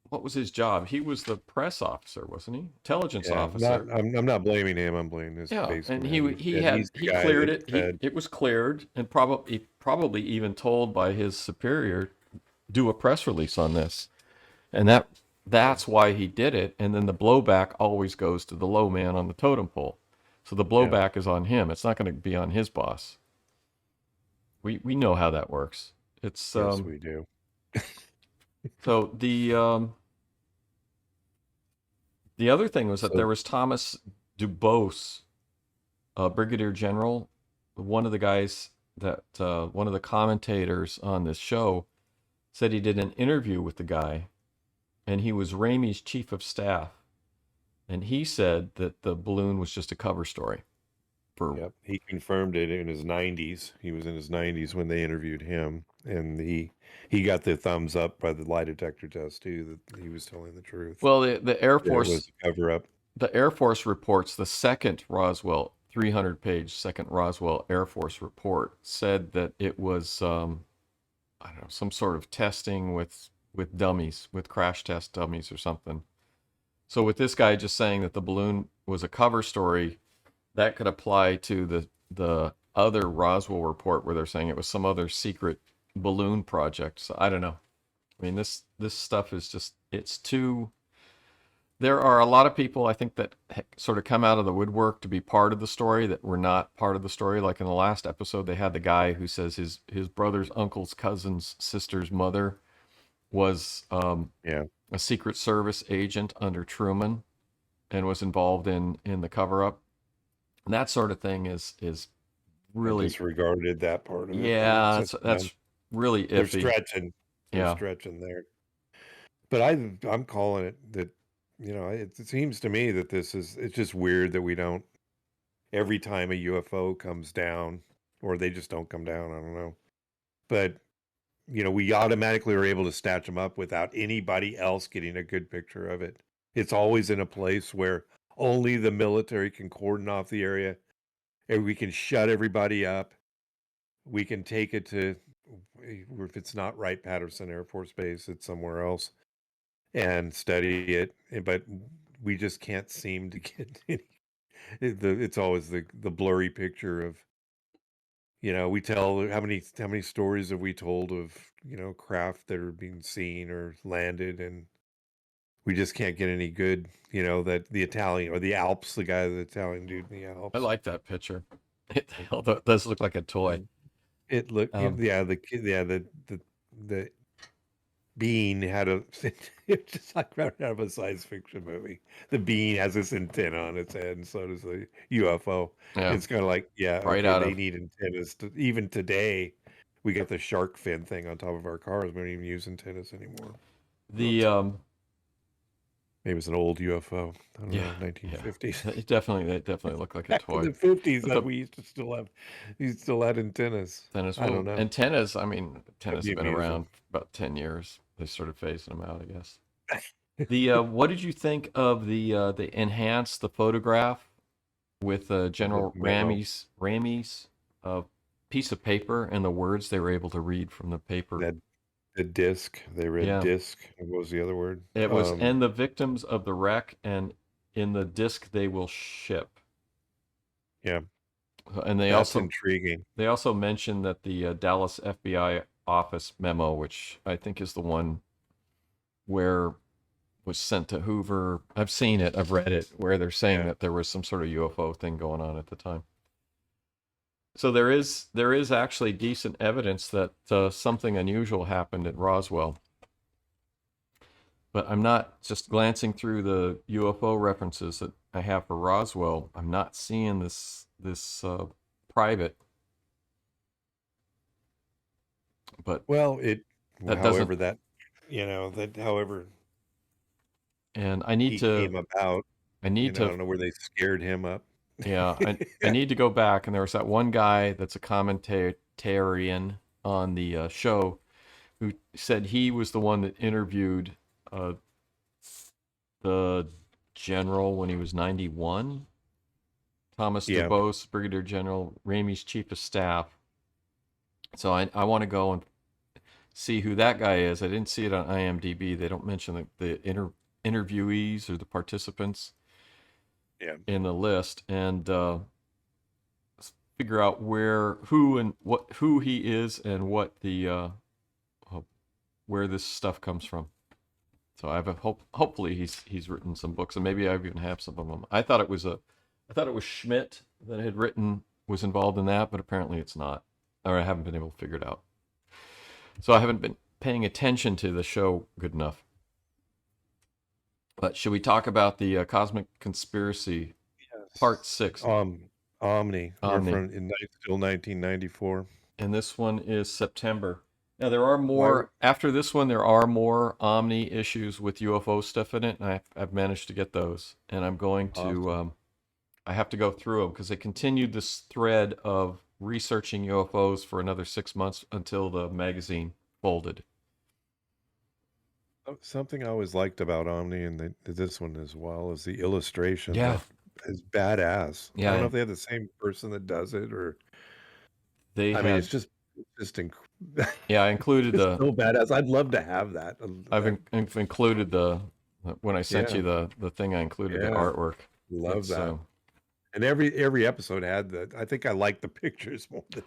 what was his job? He was the press officer, wasn't he? Intelligence officer. I'm not blaming him. I'm blaming his base. And he cleared it. It was cleared, and probably even told by his superior, do a press release on this, and that's why he did it. And then the blowback always goes to the low man on the totem pole. So the blowback is on him. It's not going to be on his boss. We know how that works. It's Yes, we do. so the other thing was that So there was Thomas Dubose, Brigadier General, one of the guys that one of the commentators on this show said he did an interview with the guy, and he was Ramey's chief of staff, and he said that the balloon was just a cover story. Yep, he confirmed it in his 90s. He was in his 90s when they interviewed him, and he got the thumbs up by the lie detector test too, that he was telling the truth. Well, the Air Force was a cover up. The Air Force reports the second Roswell 300-page second Roswell Air Force report said that it was I don't know, some sort of testing with dummies, with crash test dummies or something. So with this guy just saying that the balloon was a cover story, that could apply to the other Roswell report where they're saying it was some other secret balloon project. So I don't know. I mean, this stuff is just, it's too. There are a lot of people, I think, that sort of come out of the woodwork to be part of the story that were not part of the story. Like in the last episode, they had the guy who says his brother's uncle's cousin's sister's mother was a Secret Service agent under Truman and was involved in the cover-up. And that sort of thing is really... I disregarded that part of it. Yeah, that's really iffy. They're stretching there. But I'm calling it that, it seems to me that it's just weird that we don't, every time a UFO comes down, or they just don't come down, I don't know. But, we automatically are able to snatch them up without anybody else getting a good picture of it. It's always in a place where only the military can cordon off the area, and we can shut everybody up. We can take it to, if it's not Wright-Patterson Air Force Base, it's somewhere else, and study it, but we just can't seem to get any. It's always the blurry picture of, we tell how many stories have we told of, craft that are being seen or landed, and we just can't get any good, that the Italian or the Alps, the Italian dude in the Alps. I like that picture. It does look like a toy. It looked, the being had it's just like right out of a science fiction movie. The being has this antenna on its head, and so does the UFO. Yeah. It's kind of like, they need antennas. Even today, we got the shark fin thing on top of our cars. We don't even use antennas anymore. Maybe it's an old UFO. I don't know, 1950s. Yeah. They definitely look like a toy. In the 50s, we used to still had antennas. I don't know. Antennas have been around for about 10 years. They started phasing them out, I guess. What did you think of the enhanced the photograph with General Ramey's piece of paper and the words they were able to read from the paper? The disc, they read disc. What was the other word? It was, and the victims of the wreck, and in the disc they will ship. Yeah. And That's intriguing. They also mentioned that the Dallas FBI office memo, which I think is the one where was sent to Hoover. I've seen it, I've read it, where they're saying that there was some sort of UFO thing going on at the time. So there is actually decent evidence that something unusual happened at Roswell. But I'm not, just glancing through the UFO references that I have for Roswell, I'm not seeing this private. But however and I need to came about. I don't know where they scared him up. Yeah, I need to go back, and there was that one guy that's a commentarian on the show who said he was the one that interviewed the general when he was 91. Thomas Dubose, Brigadier General, Ramey's chief of staff. So I want to go and see who that guy is. I didn't see it on IMDb. They don't mention the interviewees or the participants in the list, and figure out who he is and what the where this stuff comes from. So I have hopefully he's written some books, and maybe I even have some of them. I thought it was a I thought it was Schmidt that had was involved in that, but apparently it's not, or I haven't been able to figure it out. So I haven't been paying attention to the show good enough. But should we talk about the Cosmic Conspiracy Part Yes. 6? Omni. We're Omni. still 1994. And this one is September. Now, there are Why? more, after this one, there are more Omni issues with UFO stuff in it, and I've managed to get those. And I'm going to, Awesome. I have to go through them because they continued this thread of researching UFOs for another 6 months until the magazine folded. Something I always liked about Omni and this one as well is the illustration. Yeah. That is badass. I Yeah. don't know if they have the same person that does it or. They I had, mean, it's just yeah, I included it's the, so badass. I'd love to have that. I've included the, when I sent Yeah. you the thing, I included the Yeah. artwork. Love It's, that. And every episode had that. I think I like the pictures more than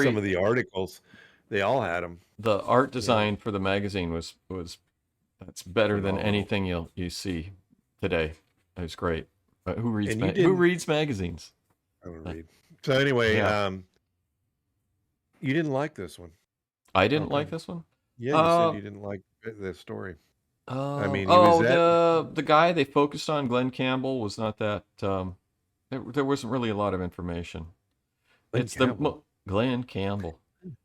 some of the articles. They all had them. The art design for the magazine was that's better than Phenomenal. anything you see today. It was great. But who reads And who reads magazines? I don't read. So anyway, Yeah. you didn't like this one. I didn't Okay. like this one. Yeah, you said you didn't like the story. I mean, the guy they focused on, Glenn Campbell, was not that. There wasn't really a lot of information. Glenn Campbell.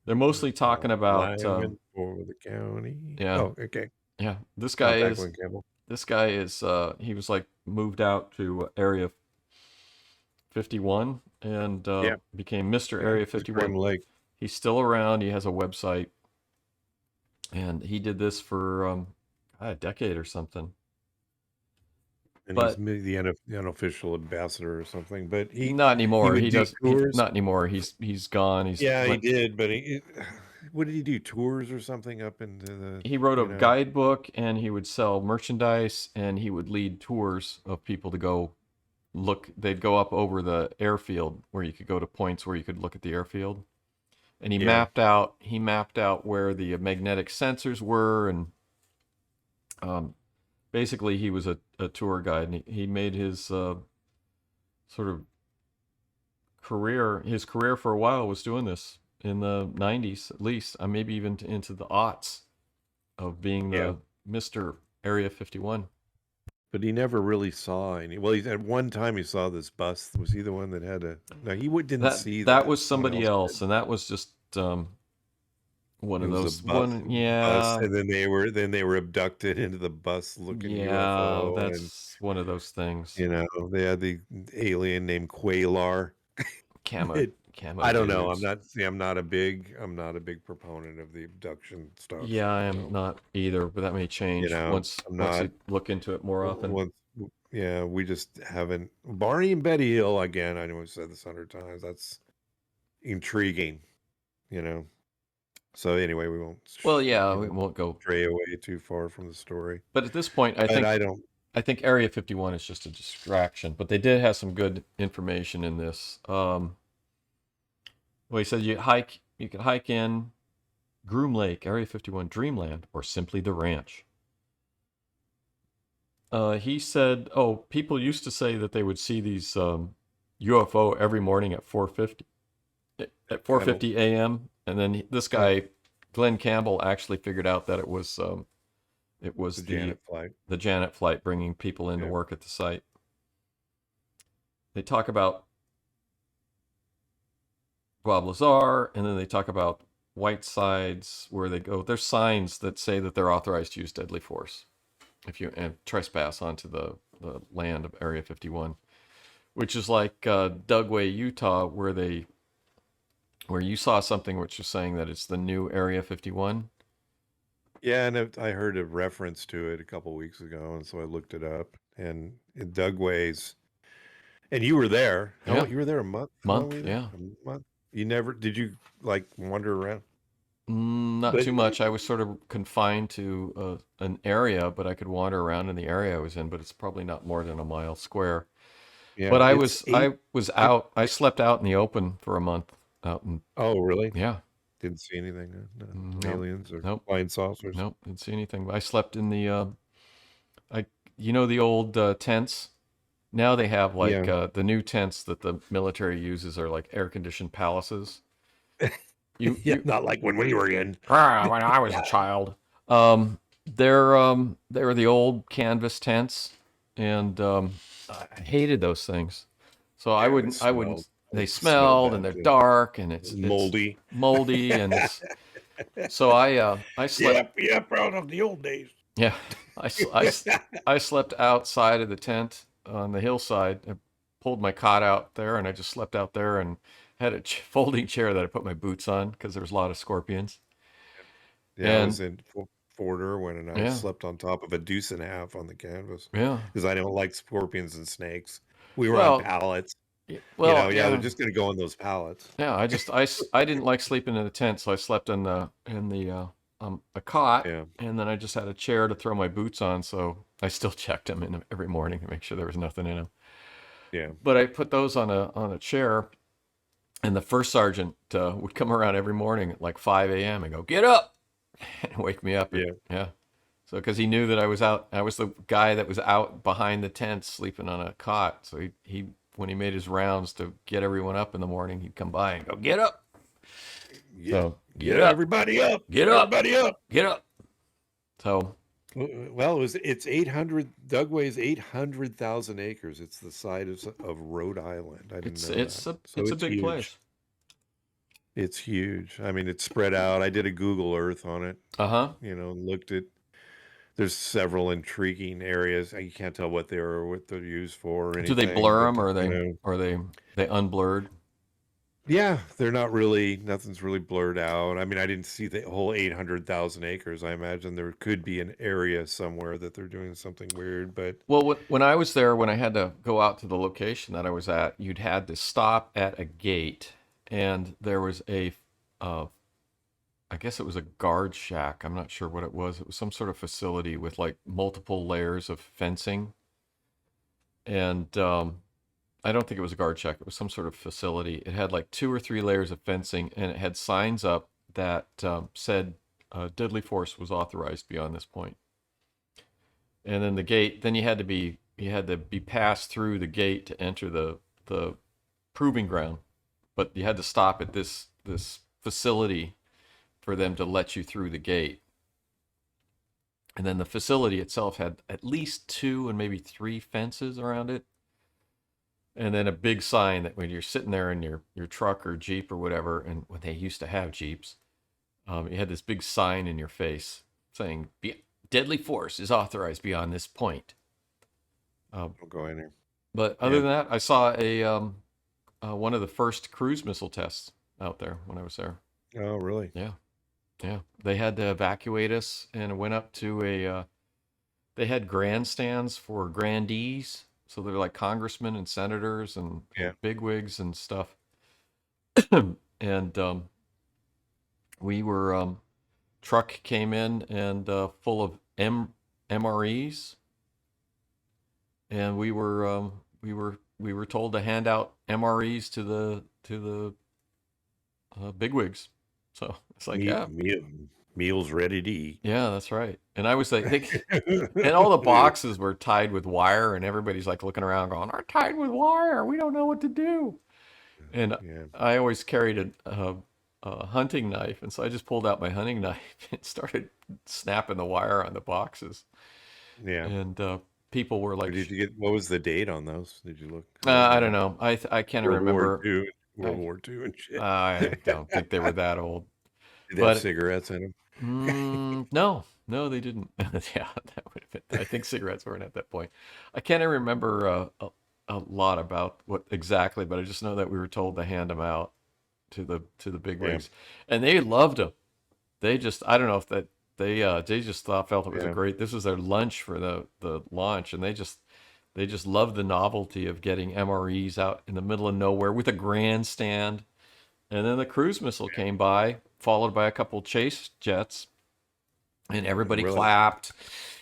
They're mostly talking about lineman for the county. Yeah. Oh, okay. Yeah, this guy is. Glenn Campbell. This guy is. He was like moved out to Area 51 and became Mr. Area 51. Lake. He's still around. He has a website, and he did this for a decade or something. And he's the unofficial ambassador or something, but he not anymore. He does tours. Not anymore. He's gone. He did, but what did he do? Tours or something up into the? He wrote a guidebook, and he would sell merchandise, and he would lead tours of people to go look. They'd go up over the airfield where you could go to points where you could look at the airfield, and he mapped out where the magnetic sensors were, and basically he was a tour guide, and he made his sort of career. His career for a while was doing this in the 90s, at least, maybe even into the aughts, of being the Mr. Area 51. But he never really saw any. Well, at one time he saw this bus. Was he the one that had a? No, he didn't see that. That was somebody else, and that was just one of those. Bus, and then they were abducted into the bus looking UFO. That's one of those things. You know, they had the alien named Quaylar. Camo. I don't know. I'm not a big proponent of the abduction stuff. Yeah, I am not either, but that may change once you look into it more often. We just haven't. Barney and Betty Hill again. I know I've said this 100 times. That's intriguing, So anyway, we won't. We won't go stray away too far from the story. But at this point, I think Area 51 is just a distraction. But they did have some good information in this. He said you could hike in Groom Lake, Area 51, Dreamland, or simply the ranch. He said, people used to say that they would see these UFO every morning at 4:50 a.m. And then this guy, Glenn Campbell, actually figured out that it was the Janet flight bringing people into work at the site. They talk about Bob Lazar, and then they talk about Whitesides, where they go. There's signs that say that they're authorized to use deadly force if you trespass onto the land of Area 51, which is like Dugway, Utah, where you saw something which was saying that it's the new Area 51. Yeah, and I heard a reference to it a couple weeks ago, and so I looked it up. And in Dugway's, and you were there. Yeah. You were there a month. Yeah. A month. Did you wander around? Not too much. I was sort of confined to an area, but I could wander around in the area I was in. But it's probably not more than a mile square. Yeah, but I was out. I slept out in the open for a month. Oh, really? Yeah. Didn't see anything. Aliens or flying saucers. Nope, didn't see anything. I slept in the, the old tents Now they have like Yeah. the new tents that the military uses are like air conditioned palaces. You Yeah, you not like when we were in. when I was a child. They're the old canvas tents, and I hated those things. So Yeah, I wouldn't. They it smelled smelled and bad they're too. dark and it's Moldy. moldy and it's. So I slept. Yeah, proud of the old days. Yeah, I slept outside of the tent on the hillside. I pulled my cot out there and I just slept out there and had a folding chair that I put my boots on because there was a lot of scorpions. Yeah, I And was in Fort Irwin and I yeah, slept on top of a deuce and a half on the canvas yeah. because I don't like scorpions and snakes. We were on Well, pallets. Yeah, they're yeah, just gonna go on those pallets. yeah. I didn't like sleeping in the tent, so I slept in the a cot, Yeah, and then I just had a chair to throw my boots on. So I still checked them in every morning to make sure there was nothing in them. yeah, But I put those on a chair, and the first sergeant would come around every morning at like 5 a.m. and go, "Get up!" and wake me up. yeah. Yeah. So because he knew that I was out, I was the guy that was out behind the tent sleeping on a cot. So he when he made his rounds to get everyone up in the morning, he'd come by and go, "Get up!" Yeah, So get everybody up! get up, Everybody up! get up. So Well, it's 800. Doug weighs 800,000 acres. It's the size of Rhode Island. I didn't know that. So it's a it's big huge. place. It's huge. I mean, it's spread out. I did a Google Earth on it. Uh-huh. Looked at. There's several intriguing areas. You can't tell what they are, what they're used for, or Do they anything. blur But them, or are they unblurred? yeah, they're not really. Nothing's really blurred out. I mean, I didn't see the whole 800,000 acres. I imagine there could be an area somewhere that they're doing something weird. But Well, when I was there, when I had to go out to the location that I was at, you'd had to stop at a gate, and there was uh, I guess it was a guard shack. I'm not sure what it was. It was some sort of facility with like multiple layers of fencing, and I don't think it was a guard shack. It was some sort of facility. It had like 2 or 3 layers of fencing, and it had signs up that said deadly force was authorized beyond this point. And then the gate, then you had to be passed through the gate to enter the proving ground, but you had to stop at this facility for them to let you through the gate. And then the facility itself had at least 2 and maybe 3 fences around it, and then a big sign that when you're sitting there in your truck or Jeep or whatever, and when they used to have Jeeps, you had this big sign in your face saying deadly force is authorized beyond this point. I'll go in there. But other than that, I saw a one of the first cruise missile tests out there when I was there. Oh, really? Yeah, yeah. They had to evacuate us and went up to they had grandstands for grandees. So they're like congressmen and senators and Yeah. bigwigs and stuff. And we were truck came in and full of MREs, and we were told to hand out MREs to the bigwigs. So it's like, yeah, Meals ready to eat. yeah, that's right. And I was like, and all the boxes were tied with wire, and everybody's like looking around, going, "Are tied with wire? We don't know what to do." And Yeah. I always carried a hunting knife, and so I just pulled out my hunting knife and started snapping the wire on the boxes. Yeah. And people were like, Did you get, what was the date on those? Did you look? I don't know. I can't World War remember. II, World War II and shit. I don't think they were that old. Did they have But cigarettes in them? no, they didn't. Yeah, that would have been. I think cigarettes weren't at that point. I can't remember a lot about what exactly, but I just know that we were told to hand them out to the bigwigs, and they loved them. They just, I don't know if that they just felt it was a great. This was their lunch for the launch, and they just loved the novelty of getting MREs out in the middle of nowhere with a grandstand. And then the cruise missile came by, followed by a couple chase jets, and everybody clapped,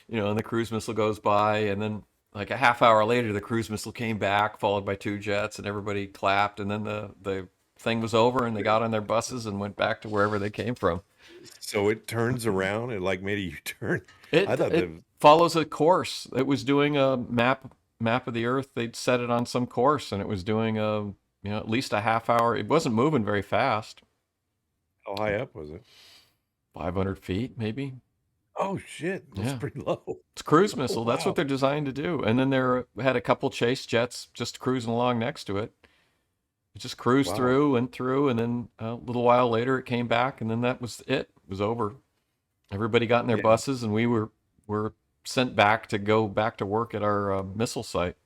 and the cruise missile goes by, and then like a half hour later, the cruise missile came back, followed by 2 jets, and everybody clapped, and then the thing was over, and they got on their buses and went back to wherever they came from. So it turns around and like made a U-turn. It follows a course. It was doing a map of the Earth, they'd set it on some course, and it was doing at least a half hour. It wasn't moving very fast. How high up was it? 500 feet, maybe. Oh shit, that's Yeah. pretty low. It's a cruise Oh, missile. That's wow. what they're designed to do. And then they had a couple chase jets just cruising along next to it. It just cruised Wow. went through, and then a little while later it came back, and then that was it. It was over. Everybody got in their Yeah. buses, and we were sent back to go back to work at our missile site.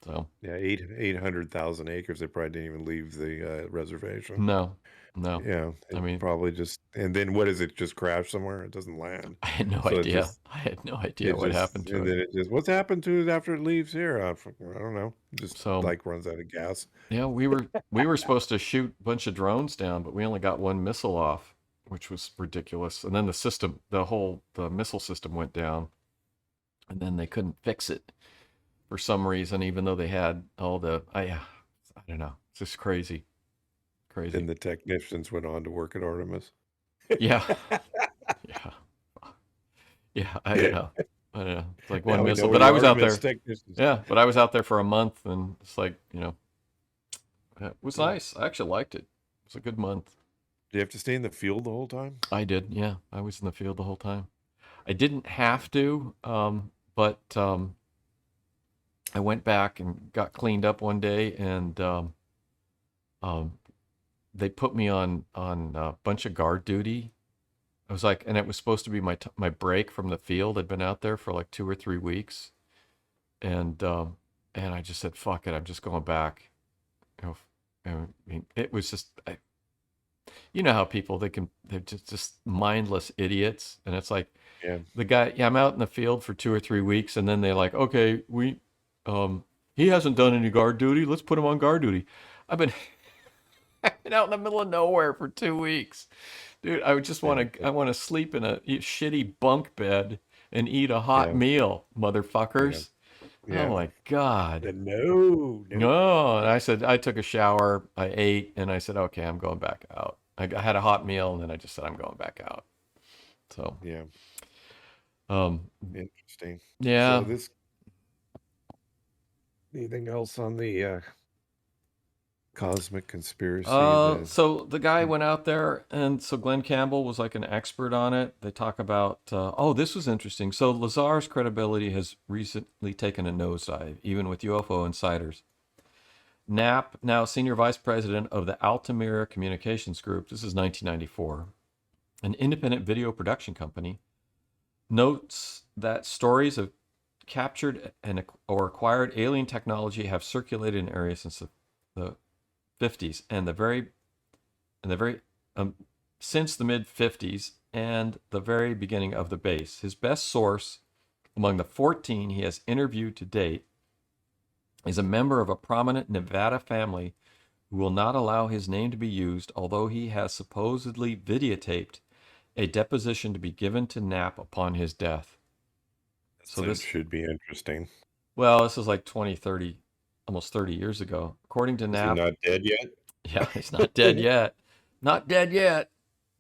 So Yeah, 800,000 acres. They probably didn't even leave the reservation. no. Yeah, I it mean, probably just, and then what is it? Just crash somewhere? It doesn't land. I had no So it idea. just, I had no idea what happened to and it. then it just, what's happened to it after it leaves here? I don't know. Just So like runs out of gas. yeah, we were supposed to shoot a bunch of drones down, but we only got one missile off, which was ridiculous. And then the missile system went down, and then they couldn't fix it for some reason, even though they had all I don't know. It's just crazy. Then the technicians went on to work at Artemis. Yeah. Yeah. Yeah. I don't know. It's like Now one we missile, know but the I was out Artemis there. technicians. Yeah, but I was out there for a month, and it's like, it was nice. I actually liked it. It was a good month. Do you have to stay in the field the whole time? I did. Yeah, I was in the field the whole time. I didn't have to, but I went back and got cleaned up one day, and they put me on a bunch of guard duty. I was like, and it was supposed to be my break from the field. I'd been out there for like 2 or 3 weeks, and I just said, "Fuck it, I'm just going back." I mean, it was just, you know how people they're just mindless idiots, and it's like Yeah. the guy, yeah, I'm out in the field for 2 or 3 weeks, and then they're like, okay, he hasn't done any guard duty. Let's put him on guard duty. I've been I've been out in the middle of nowhere for 2 weeks. Dude, I would just want to. I want to sleep in a shitty bunk bed and eat a hot Yeah. meal, motherfuckers. Yeah. Oh my god. No. No, and I said I took a shower, I ate, and I said, okay, I'm going back out. I had a hot meal, and then I just said I'm going back out. So Yeah. Interesting. yeah. So anything else on the cosmic conspiracy? So the guy went out there, and so Glenn Campbell was like an expert on it. They talk about, this was interesting. So Lazar's credibility has recently taken a nosedive, even with UFO insiders. Knapp, now senior vice president of the Altamira Communications Group, this is 1994, an independent video production company, notes that stories of captured or acquired alien technology have circulated in areas since the 50s and since the mid 50s and the very beginning of the base. His best source among the 14 he has interviewed to date is a member of a prominent Nevada family who will not allow his name to be used, although he has supposedly videotaped a deposition to be given to Knapp upon his death. So this should be interesting. Well, this is like 20, 30, almost 30 years ago. According to Knapp. Is he not dead yet? Yeah, he's not dead yet. Not dead yet.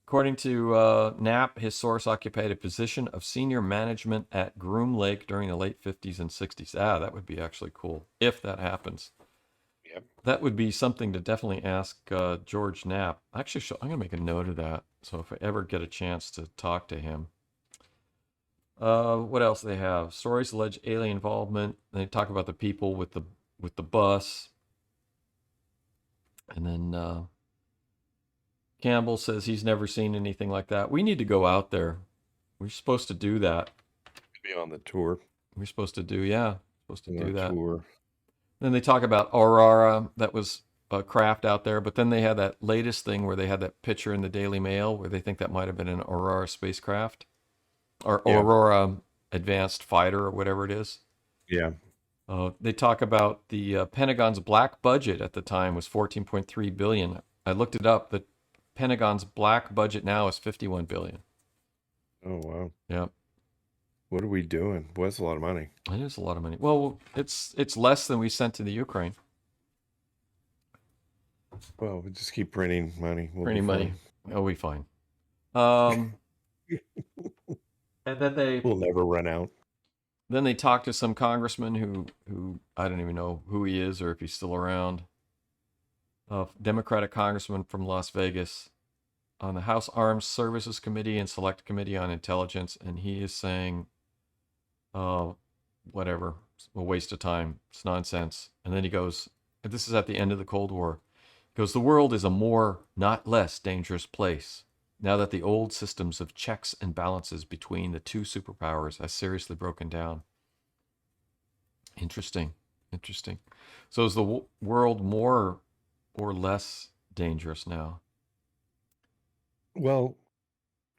According to Knapp, his source occupied a position of senior management at Groom Lake during the late 50s and 60s. That would be actually cool if that happens. Yep. That would be something to definitely ask George Knapp. Actually, I'm going to make a note of that. So if I ever get a chance to talk to him. What else they have? Stories allege alien involvement. They talk about the people with the bus. And then Campbell says he's never seen anything like that. We need to go out there. We're supposed to do that. Be on the tour. We're supposed to do that. Tour. Then they talk about Aurora. That was a craft out there. But then they had that latest thing where they had that picture in the Daily Mail where they think that might have been an Aurora spacecraft. Or Aurora Advanced Fighter or whatever it is. Yeah. They talk about the Pentagon's black budget at the time was $14.3 billion. I looked it up. The Pentagon's black budget now is $51 billion. Oh, wow. Yeah. What are we doing? Well, that's a lot of money. It is a lot of money. Well, it's less than we sent to the Ukraine. Well, we just keep printing money. Printing money. We'll be fine. And then We'll never run out. then they talked to some congressman who I don't even know who he is or if he's still around. A Democratic congressman from Las Vegas on the House Armed Services Committee and Select Committee on Intelligence, and he is saying, whatever, it's a waste of time, it's nonsense. And then he goes, and this is at the end of the Cold War, he goes, the world is a more, not less dangerous place now that the old systems of checks and balances between the two superpowers has seriously broken down. Interesting. So is the world more or less dangerous now? Well,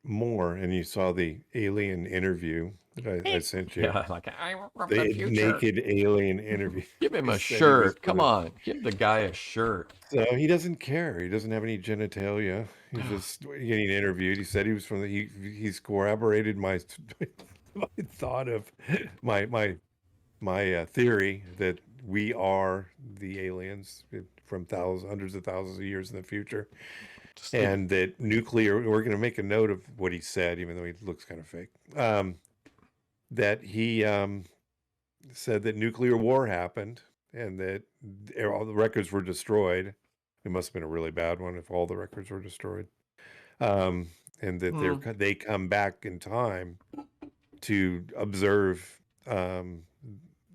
more, and you saw the alien interview that I sent you. Yeah, like I'm from The the future. naked alien interview. Give him He a said he was shirt. from Come the- on, give the guy a shirt. So he doesn't care. He doesn't have any genitalia. He's just getting interviewed. He said he was from the. He's corroborated my my thought of my theory that we are the aliens from hundreds of thousands of years in the future, Just and that nuclear. We're going to make a note of what he said, even though he looks kind of fake. That he said that nuclear war happened and that all the records were destroyed. It must have been a really bad one if all the records were destroyed. And that they come back in time to observe,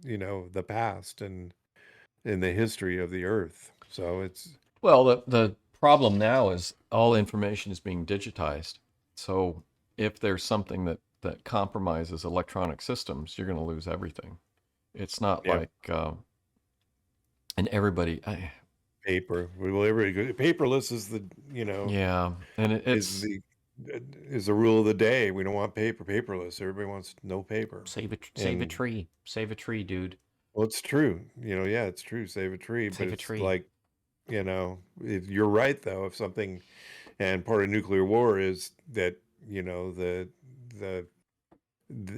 the past and in the history of the Earth. So it's well, the problem now is all information is being digitized. So if there's something that compromises electronic systems, you're going to lose everything. It's not Yeah. like, and everybody, paper. Well, everybody paperless is the yeah, and it's is the rule of the day. We don't want paperless. Everybody wants no paper. save a And tree, dude. well, it's true. Yeah, it's true. Save a tree, but Save a it's tree. like, you're right though. If something, and part of nuclear war is that the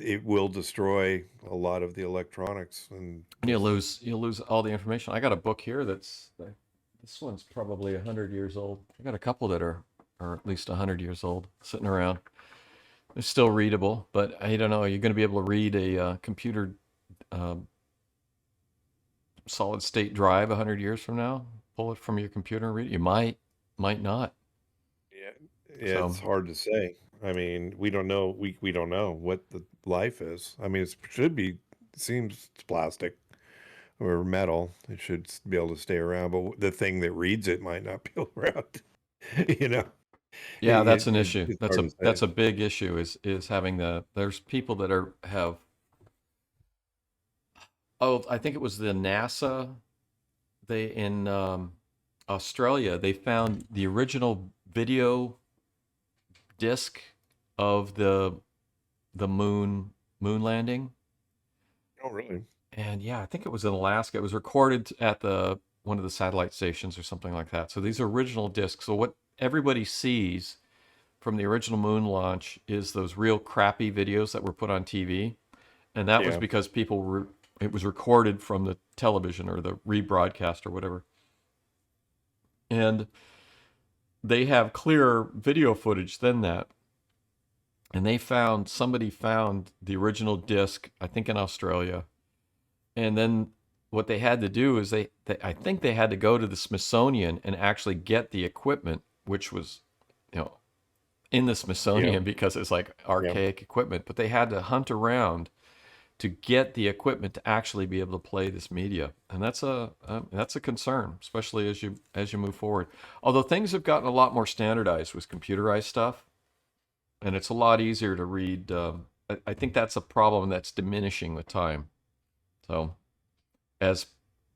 it will destroy a lot of the electronics, and You'll lose all the information. I got a book here this one's probably 100 years old. I got a couple that are at least 100 years old sitting around. They're still readable, but I don't know. Are you going to be able to read a computer solid state drive 100 years from now? Pull it from your computer and read it? You might not. yeah, it's hard to say. I mean, we don't know. We don't know what the life is. I mean, it seems it's plastic or metal. It should be able to stay around, but the thing that reads it might not be around. you know, Yeah, that's an it- issue. it's That's hard a to that's say. a big issue. Is having there's people that have. Oh, I think it was the NASA. They in Australia. They found the original video disc of the moon landing. Oh, really? And yeah, I think it was in Alaska. It was recorded at one of the satellite stations or something like that. So these are original discs. So what everybody sees from the original moon launch is those real crappy videos that were put on TV, and that was Yeah. because it was recorded from the television or the rebroadcast or whatever. And they have clearer video footage than that. And somebody found the original disc, I think in Australia. And then what they had to do is I think they had to go to the Smithsonian and actually get the equipment, which was, in the Smithsonian Yeah. because it's like archaic equipment, but they had to hunt around to get the equipment to actually be able to play this media. And that's a concern, especially as you move forward. Although things have gotten a lot more standardized with computerized stuff, and it's a lot easier to read. I think that's a problem that's diminishing with time. So, as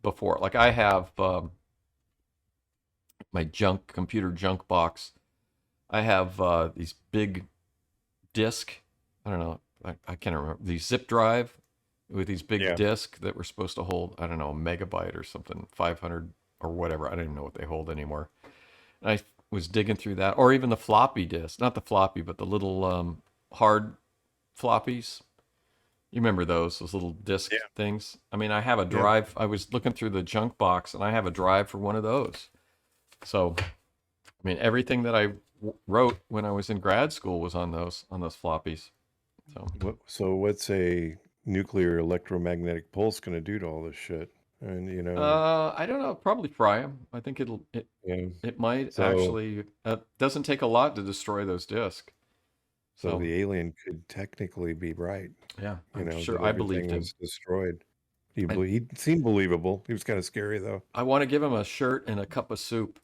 before, like I have my computer junk box. I have these big disc. I don't know. I can't remember, the zip drive with these big Yeah. discs that were supposed to hold, I don't know, a megabyte or something, 500 or whatever. I don't even know what they hold anymore. And I was digging through that, or even the floppy disk, not the floppy, but the little hard floppies. You remember those little disc Yeah. things? I mean, I have a drive. I was looking through the junk box, and I have a drive for one of those. So, I mean, everything that I wrote when I was in grad school was on those floppies. So So what's a nuclear electromagnetic pulse going to do to all this shit? And I don't know. Probably fry them. I think yeah. it might So actually. Doesn't take a lot to destroy those discs. so So the alien could technically be right. yeah, I'm sure. That I believed everything him. was destroyed. I He seemed believable. He was kind of scary though. I want to give him a shirt and a cup of soup.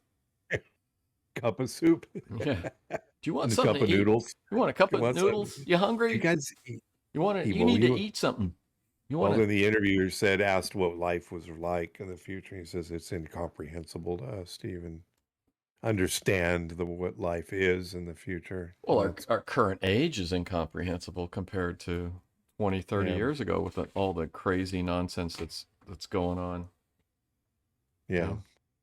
Cup of soup Yeah. Do you want and a something cup to of eat? noodles. You want a cup He of wants something. noodles? You You hungry? guys, You want to? he You well, need to he eat something. You want well, to? then the interviewer asked what life was like in the future. He says it's incomprehensible to us to even understand what life is in the future. Well, our current age is incomprehensible compared to 20, 30 Yeah, years ago with all the crazy nonsense that's going on. yeah, Yeah.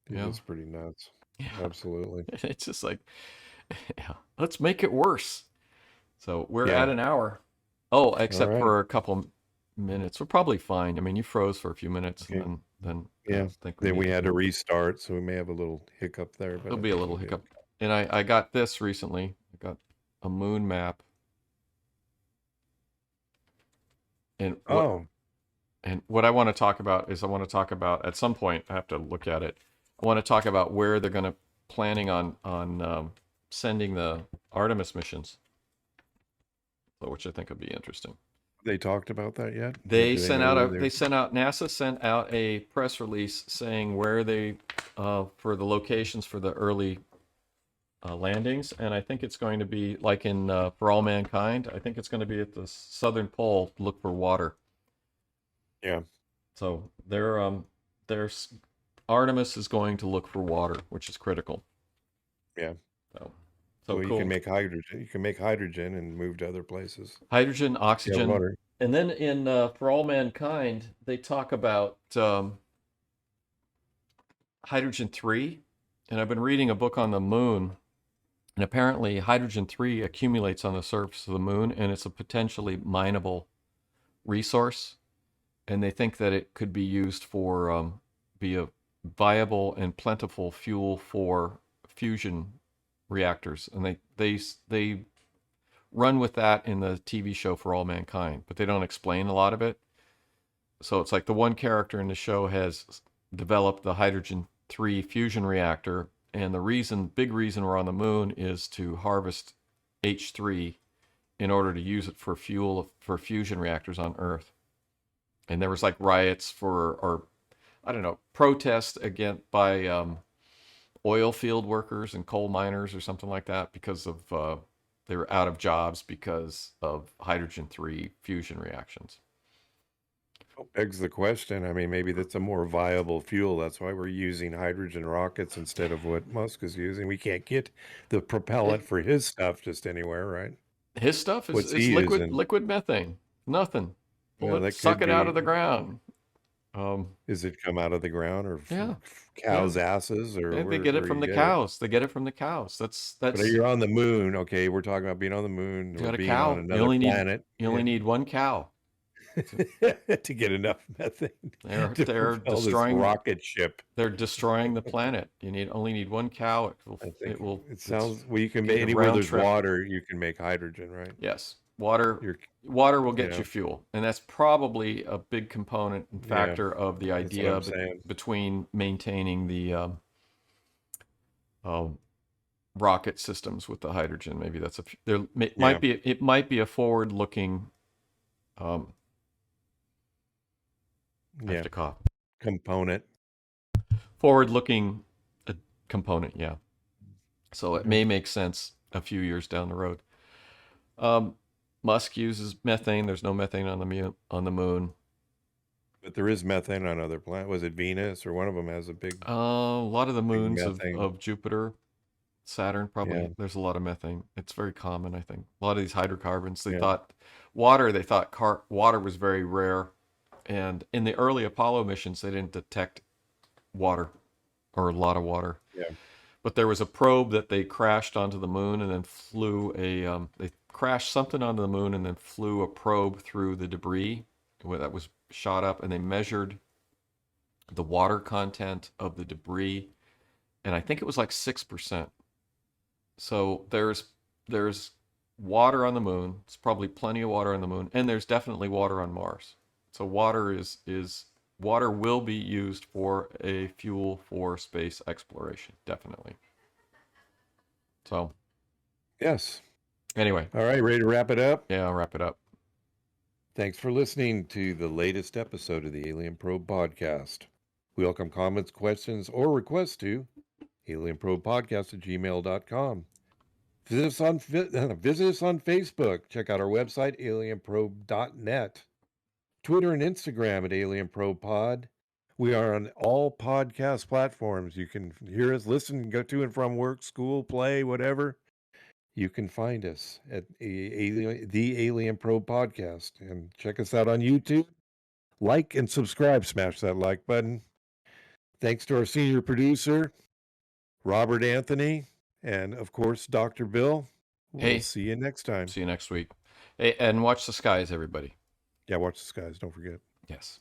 it Yeah. is pretty nuts. Yeah. Absolutely. It's just like, yeah, let's make it worse. So we're Yeah. at an hour. Oh, All except right. for a couple minutes. We're probably fine. I mean, you froze for a few minutes Okay. and then I Yeah. don't think we Then need we had to. to restart, so we may have a little hiccup there, but There'll I be a think little we'll be hiccup. okay. And I got this recently. I got a moon map. And Oh, what I want to talk about is I want to talk about at some point I have to look at it. I want to talk about where they're going to planning on sending the Artemis missions, which I think would be interesting. they talked about that yet? Or They do they sent know out where a they're? they sent out NASA sent out a press release saying where they for the locations for the early landings, and I think it's going to be like in For All Mankind. I think it's going to be at the southern pole to look for water. Yeah. So there's Artemis is going to look for water, which is critical. Yeah. So So you can cool. make hydrogen. You can make hydrogen and move to other places. Hydrogen, Yeah, oxygen, water. and then in For All Mankind, they talk about hydrogen 3, and I've been reading a book on the moon, and apparently hydrogen 3 accumulates on the surface of the moon, and it's a potentially mineable resource, and they think that it could be used for be a viable and plentiful fuel for fusion reactors, and they run with that in the TV show For All Mankind, but they don't explain a lot of it. So it's like the one character in the show has developed the hydrogen 3 fusion reactor, and the big reason we're on the moon is to harvest H3 in order to use it for fuel for fusion reactors on Earth. And there was like riots or I don't know, protests against by oil field workers and coal miners or something like that because of they were out of jobs because of hydrogen 3 fusion reactions. Begs the question. I mean, maybe that's a more viable fuel. That's why we're using hydrogen rockets instead of what Musk is using. We can't get the propellant for his stuff just anywhere, right? His stuff is What's it's he using? liquid methane. Nothing. Pull Well, it, that suck could it out be. of the ground. Is it come out of the ground or Yeah, yeah. cows' asses or They get it where from you the get it? cows. They get it from the cows. But you're on the moon. Okay, we're talking about being on the moon You or got a being on cow. another planet. You only need one cow. To get enough methane to They're propel this destroying rocket ship. they're destroying the planet. You only need one cow. I It think will it it's sounds well. You can be make the anywhere round there's trip. water, you can make hydrogen, right? Yes. You're, Water will get yeah, you fuel, and that's probably a big component and yeah. factor of the That's what idea I'm saying. between maintaining the uh, rocket systems with the hydrogen. Maybe that's Yeah, it might be a forward-looking. Um, I have yeah. to cough. Component. Forward-looking component, yeah. So it Yeah. may make sense a few years down the road. Um, Musk uses methane. There's no methane on the moon. But there is methane on other planets. Was it Venus or one of them has a A lot of the big moons methane? of Jupiter, Saturn, Yeah, probably there's a lot of methane. It's very common, I think. A lot of these hydrocarbons, yeah, they thought water was very rare. And in the early Apollo missions, they didn't detect water or a lot of water. yeah. But there was a probe that they crashed onto the moon and then they crashed something onto the moon and then flew a probe through the debris that was shot up, and they measured the water content of the debris, and I think it was like 6%. So there's water on the moon. It's probably plenty of water on the moon, and there's definitely water on Mars. So water will be used for a fuel for space exploration, definitely. So Yes. anyway, All right, ready to wrap it up? yeah, I'll wrap it up. Thanks for listening to the latest episode of the Alien Probe Podcast. We welcome comments, questions, or requests to alienprobepodcast@gmail.com. Visit us on Facebook. Check out our website, alienprobe.net. Twitter and Instagram at alienprobepod. We are on all podcast platforms. You can hear us, listen, go to and from work, school, play, whatever. You can find us at the Alien Probe Podcast. And check us out on YouTube. Like and subscribe. Smash that like button. Thanks to our senior producer, Robert Anthony, and of course, Dr. Bill. We'll Hey, see you next time. see you next week. Hey, and watch the skies, everybody. Yeah, watch the skies. Don't forget. Yes.